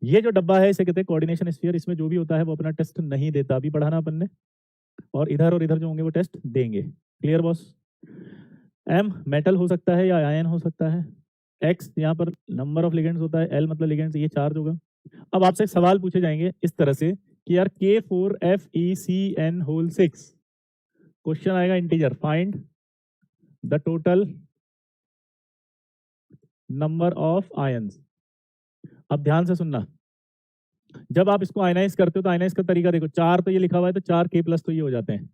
ये जो डब्बा है इसे कहते हैं कोऑर्डिनेशन स्फीयर। इसमें जो भी होता है वो अपना टेस्ट नहीं देता, अभी पढ़ाना अपन ने, और इधर जो होंगे वो टेस्ट देंगे। Clear boss? एम मेटल हो सकता है या आयन हो सकता है। एक्स यहाँ पर नंबर ऑफ लिगेंड्स होता है, एल मतलब लिगेंड्स, ये चार्ज होगा। अब आपसे सवाल पूछे जाएंगे इस तरह से कि यार K4FeCN6, क्वेश्चन आएगा integer, find the total number of ions. अब ध्यान से सुनना, जब आप इसको आयनाइज करते हो तो आयनाइज का तरीका देखो, चार तो ये लिखा हुआ है तो 4K+ तो ये हो जाते हैं,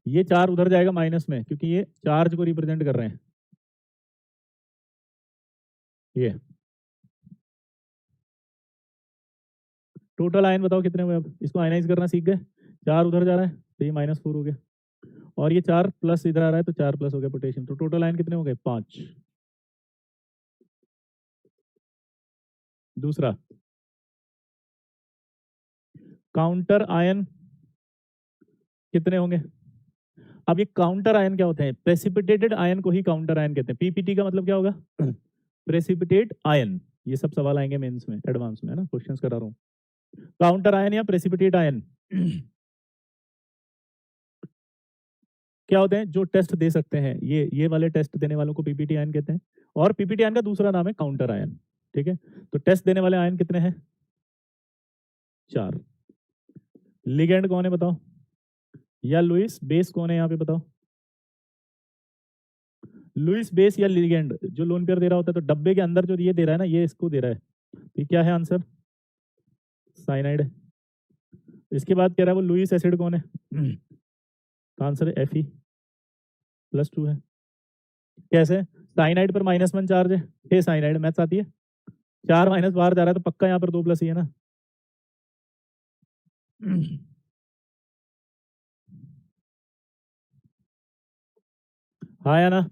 ये 4 उधर जाएगा माइनस में क्योंकि ये चार्ज को रिप्रेजेंट कर रहे हैं। ये टोटल आयन बताओ कितने हुए? अब इसको आयनाइज करना सीख गए। 4 उधर जा रहा है तो ये -4 हो गया, और ये 4 प्लस इधर आ रहा है तो 4+ हो गया पोटेशियम। तो टोटल आयन कितने हो गए? 5। दूसरा, काउंटर आयन कितने होंगे? अब ये काउंटर आयन क्या होते हैं? प्रेसिपिटेटेड आयन को ही काउंटर आयन कहते हैं। पीपीटी का मतलब क्या होगा? Precipitate ion. ये सब सवाल आएंगे मेंस में, एडवांस में, है ना, क्वेश्चंस करा रहा हूँ। काउंटर आयन या प्रेसिपिटेट आयन क्या होते हैं? जो टेस्ट दे सकते हैं, ये वाले टेस्ट देने वालों को पीपीटी आयन कहते हैं, और पीपीटी आयन का दूसरा नाम है काउंटर आयन। ठीक है, तो टेस्ट देने वाले आयन कितने हैं? 4। लिगेंड कौन है बताओ, या लुइस बेस कौन है यहाँ पे बताओ? लुइस बेस या लिगेंड जो लोन पेयर दे रहा होता है, तो डब्बे के अंदर जो ये दे रहा है ना, ये इसको दे रहा है, तो ये क्या है आंसर? साइनाइड है। इसके बाद कह रहा है वो लुइस एसिड कौन है? तो आंसर है Fe+2 है। कैसे? साइनाइड पर -1 चार्ज है, हे साइनाइड, मैथ्स आती है? 4 माइनस बाहर जा रहा है तो पक्का यहाँ पर 2+ ही है ना। हाँ या ना?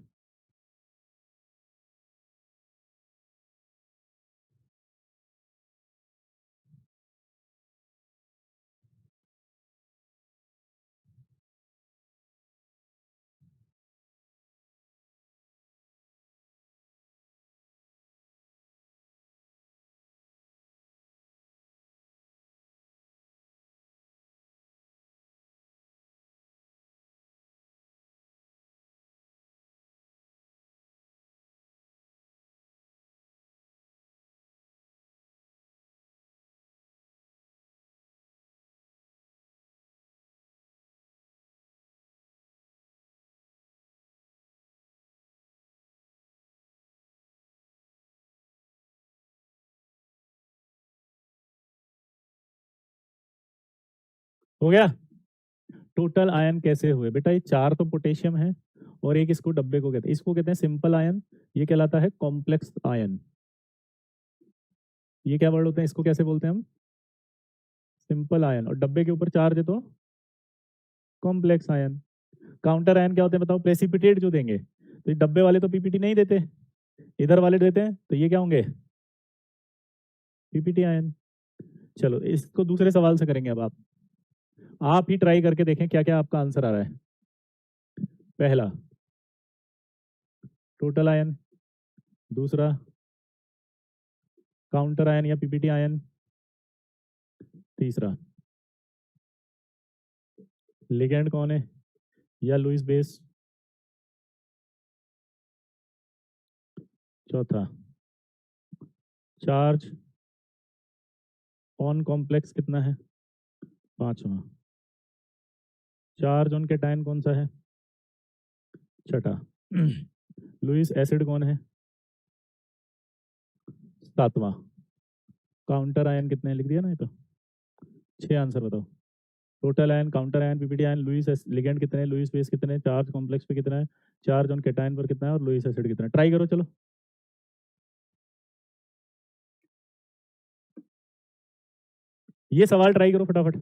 हो गया? टोटल आयन कैसे हुए बेटा? ये 4 तो पोटेशियम है और एक इसको डब्बे को कहते हैं, इसको कहते हैं सिंपल आयन, ये कहलाता है कॉम्प्लेक्स आयन। ये क्या वर्ड होते हैं, इसको कैसे बोलते हैं हम? Simple ion. और डब्बे के ऊपर चार्ज है तो कॉम्प्लेक्स आयन। काउंटर आयन क्या होते हैं बताओ? प्रेसिपिटेट जो देंगे, तो ये डब्बे वाले तो पीपीटी नहीं देते, इधर वाले देते हैं, तो ये क्या होंगे? PPT ion. चलो इसको दूसरे सवाल से करेंगे। अब आप ही ट्राई करके देखें क्या क्या आपका आंसर आ रहा है। पहला टोटल आयन, दूसरा काउंटर आयन या पीपीटी आयन, तीसरा लिगेंड कौन है या लुईस बेस, चौथा चार्ज ऑन कॉम्प्लेक्स कितना है, पांचवा चार्ज ऑन कैटायन कौन सा है, छठा लुईस एसिड कौन है, सातवां काउंटर आयन कितने हैं? लिख दिया ना ये तो। 6 आंसर बताओ। Total ion, counter ion, PPT ion, Lewis ligand कितने हैं, लुईस बेस कितने हैं, चार्ज कॉम्प्लेक्स पे कितना है, चार्ज ऑन कैटायन पर कितना है और लुईस एसिड कितना है। ट्राई करो चलो। ये सवाल ट्राई करो फटाफट।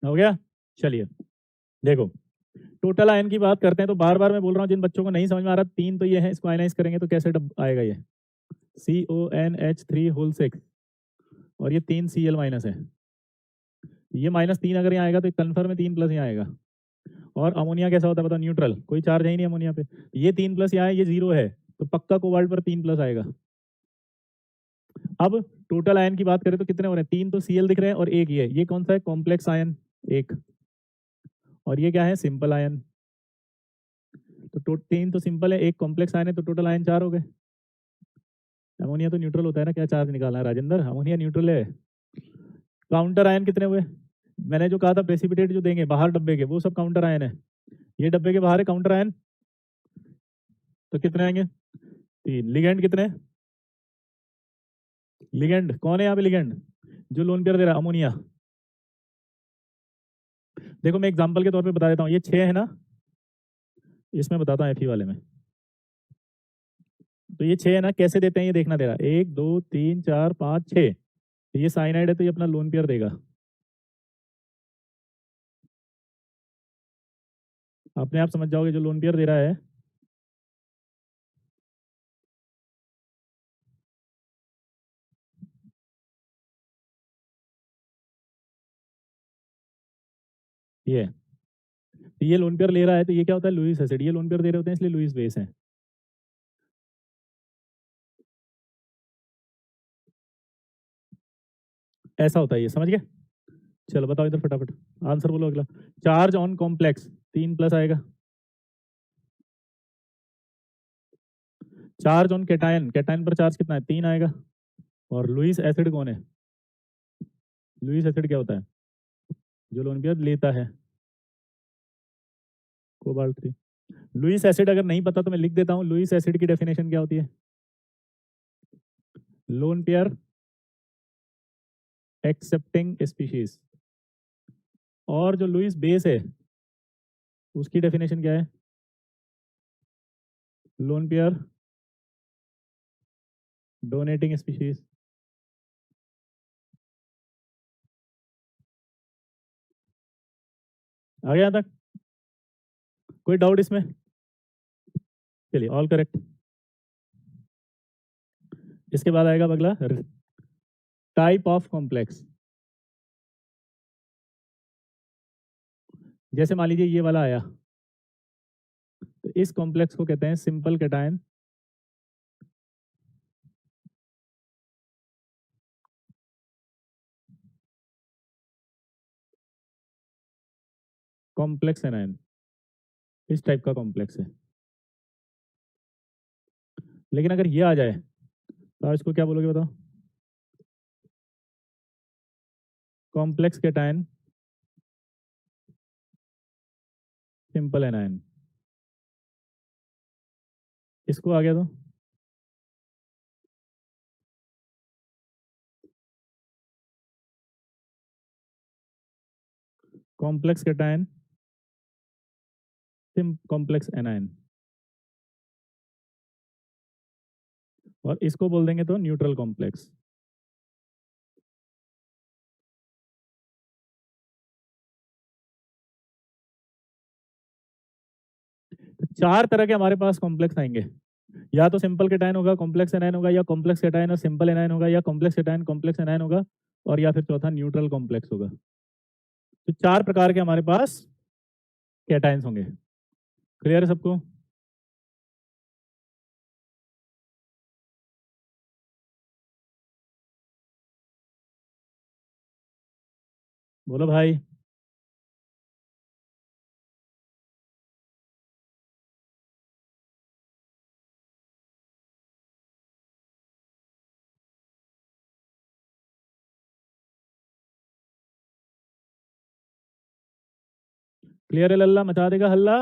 हो गया? चलिए देखो, टोटल आयन की बात करते हैं तो बार बार मैं बोल रहा हूँ, जिन बच्चों को नहीं समझ में आ रहा, तीन तो ये है, इसको आयनाइज करेंगे तो कैसे आएगा ये CONH3 होल 6 और ये 3Cl माइनस है। ये -3 अगर यहाँ आएगा तो कन्फर्म में 3 प्लस यहाँ आएगा। और अमोनिया कैसा होता है बताओ, न्यूट्रल, कोई चार्ज है ही नहीं अमोनिया पे। ये 3 प्लस यहाँ है, ये 0 है, तो पक्का कोबाल्ट पर 3 प्लस आएगा। अब टोटल आयन की बात करें तो कितने हो रहे हैं, 3 तो Cl दिख रहे हैं और एक ये कौन सा है, कॉम्प्लेक्स आयन एक, और ये क्या है, सिंपल आयन। तो 3 तो सिंपल है, एक कॉम्प्लेक्स आयन है, तो टोटल आयन 4 हो गए। अमोनिया तो न्यूट्रल होता है ना, क्या चार्ज निकालना है राजेंद्र, अमोनिया न्यूट्रल है। काउंटर आयन कितने हुए, मैंने जो कहा था प्रेसिपिटेट जो देंगे बाहर डब्बे के, वो सब काउंटर आयन है। ये डब्बे के बाहर है काउंटर आयन, तो कितने आएंगे, 3। लिगेंड कितने, लिगेंड कौन है यहाँ पे, लिगेंड जो लोन पेयर दे रहा है अमोनिया। देखो मैं एग्जांपल के तौर पे बता देता हूँ, ये 6 है ना, इसमें बताता हूँ Fe वाले में। तो ये 6 है ना, कैसे देते हैं ये देखना, दे रहा 1 2 3 4 5 6, ये साइनाइड है तो ये अपना लोन पेयर देगा। अपने आप समझ जाओगे जो लोन पेयर दे रहा है, ये लोन पेयर ले रहा है, तो ये क्या होता है, लुईस एसिड। ये लोन पेयर दे रहे होते हैं इसलिए लुईस बेस है। ऐसा होता है ये, समझ गए। चलो बताओ इधर फटाफट आंसर बोलो अगला। चार्ज ऑन कॉम्प्लेक्स 3 प्लस आएगा। चार्ज ऑन कैटायन, कैटायन पर चार्ज कितना है, 3 आएगा। और लुईस एसिड कौन है, लुईस एसिड क्या होता है, जो लोन पेयर लेता है, कोबाल्ट 3। लुईस एसिड अगर नहीं पता तो मैं लिख देता हूँ, लुईस एसिड की डेफिनेशन क्या होती है, लोन पेयर एक्सेप्टिंग स्पीशीज। और जो लुईस बेस है उसकी डेफिनेशन क्या है, लोन पेयर डोनेटिंग स्पीशीज। आ गया यहाँ तक, कोई डाउट इसमें? चलिए ऑल करेक्ट। इसके बाद आएगा अगला, टाइप ऑफ कॉम्प्लेक्स। जैसे मान लीजिए ये वाला आया, तो इस कॉम्प्लेक्स को कहते हैं सिंपल कैटायन कॉम्प्लेक्स एनायन, इस टाइप का कॉम्प्लेक्स है। लेकिन अगर ये आ जाए तो आप इसको क्या बोलोगे बताओ, कॉम्प्लेक्स कैटायन, सिंपल एनायन। इसको आ गया तो कॉम्प्लेक्स कैटायन, कॉम्प्लेक्स एनायन, और इसको बोल देंगे तो न्यूट्रल कॉम्प्लेक्स। तो चार तरह के हमारे पास कॉम्प्लेक्स आएंगे, या तो सिंपल कैटायन होगा, कॉम्प्लेक्स एनायन होगा, या कॉम्प्लेक्स कैटायन और सिंपल एनायन होगा, या कॉम्प्लेक्स कैटायन कॉम्प्लेक्स एनायन होगा, और या फिर चौथा न्यूट्रल कॉम्प्लेक्स होगा। तो चार प्रकार के हमारे पास कैटायंस होंगे। क्लियर है सबको? बोलो भाई। क्लियर है लल्ला? मचा देगा हल्ला,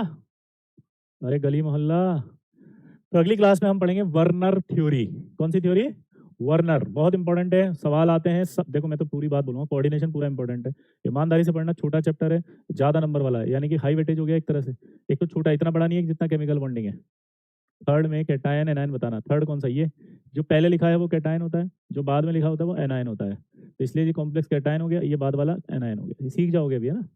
अरे गली मोहल्ला। तो अगली क्लास में हम पढ़ेंगे वर्नर थ्योरी। कौन सी थ्योरी? वर्नर। बहुत इंपॉर्टेंट है, सवाल आते हैं सब। देखो मैं तो पूरी बात बोलूंगा, कोऑर्डिनेशन पूरा इंपॉर्टेंट है, ईमानदारी से पढ़ना। छोटा चैप्टर है, ज्यादा नंबर वाला है, यानी कि हाई वेटेज हो गया एक तरह से। एक तो छोटा इतना बड़ा नहीं है जितना केमिकल बॉन्डिंग है। थर्ड में कैटायन एनायन बताना। थर्ड कौन सा? ये जो पहले लिखा है वो कैटायन होता है, जो बाद में लिखा होता है वो एनायन होता है। तो इसलिए ये कॉम्प्लेक्स कैटायन हो गया, ये बाद वाला एनायन हो गया। ये सीख जाओगे अभी, है ना?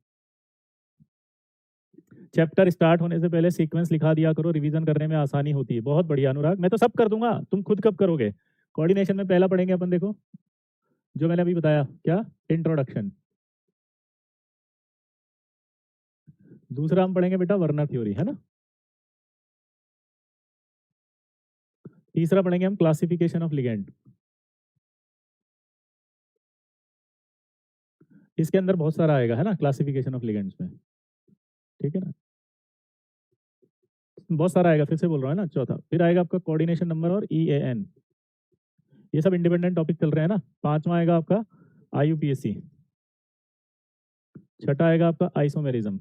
चैप्टर स्टार्ट होने से पहले सीक्वेंस लिखा दिया करो, रिवीजन करने में आसानी होती है। बहुत बढ़िया अनुराग, मैं तो सब कर दूंगा, तुम खुद कब करोगे? कोऑर्डिनेशन में पहला पढ़ेंगे अपन, देखो जो मैंने अभी बताया, क्या? इंट्रोडक्शन। दूसरा हम पढ़ेंगे बेटा वर्नर थ्योरी, है ना? तीसरा पढ़ेंगे हम क्लासिफिकेशन ऑफ लिगेंड। इसके अंदर बहुत सारा आएगा, है ना, क्लासिफिकेशन ऑफ लिगेंड्स में। ठीक है ना? बहुत सारा आएगा, फिर से बोल रहा हूँ, है ना? चौथा फिर आएगा आपका कोऑर्डिनेशन नंबर और EAN। ये सब इंडिपेंडेंट टॉपिक चल रहे हैं ना। पांचवा आएगा आपका IUPAC। छठा आएगा आपका आइसोमेरिज्म।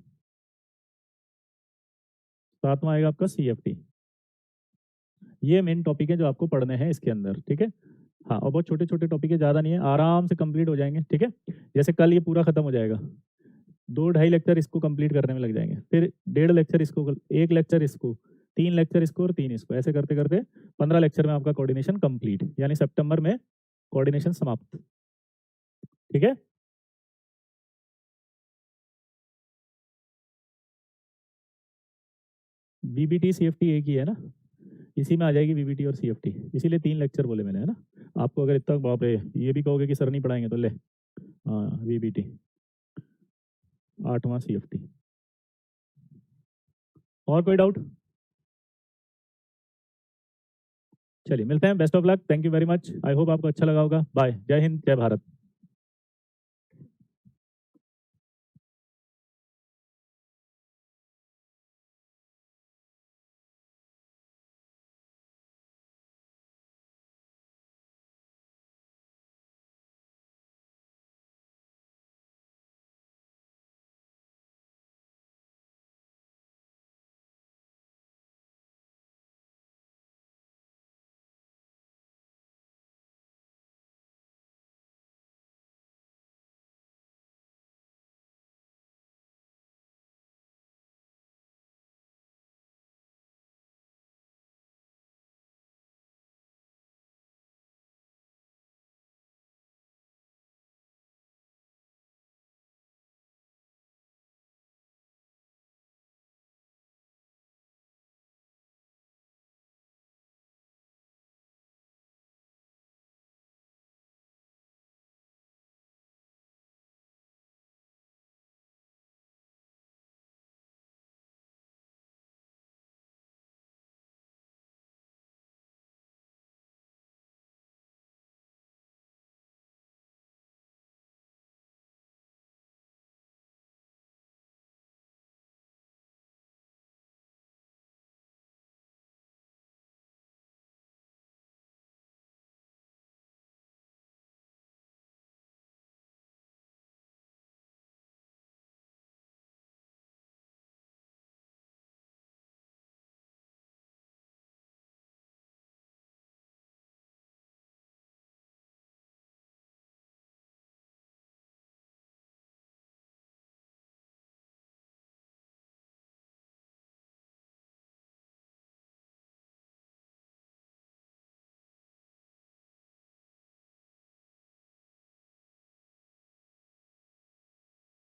सातवां आएगा आपका CFT। ये मेन टॉपिक है जो आपको पढ़ने हैं इसके अंदर, ठीक है? हाँ, और बहुत छोटे छोटे टॉपिक है, ज़्यादा नहीं है, आराम से कंप्लीट हो जाएंगे, ठीक है? जैसे कल ये पूरा खत्म हो जाएगा, 2-2.5 लेक्चर इसको कंप्लीट करने में लग जाएंगे, फिर 1.5 लेक्चर इसको, 1 लेक्चर इसको, 3 लेक्चर इसको, और 3 इसको, ऐसे करते करते 15 लेक्चर में आपका कोऑर्डिनेशन कंप्लीट, यानी सितंबर में कोऑर्डिनेशन समाप्त। ठीक है? BBT CFT एक ही है ना, इसी में आ जाएगी BBT और CFT, इसीलिए 3 लेक्चर बोले मैंने, है ना? आपको अगर इतना बाप रे ये भी कहोगे कि सर नहीं पढ़ाएंगे, तो ले, हाँ BBT, 8वां CFT। और कोई डाउट? चलिए मिलते हैं, best of luck, thank you very much, I hope आपको अच्छा लगा होगा। बाय, जय हिंद, जय भारत।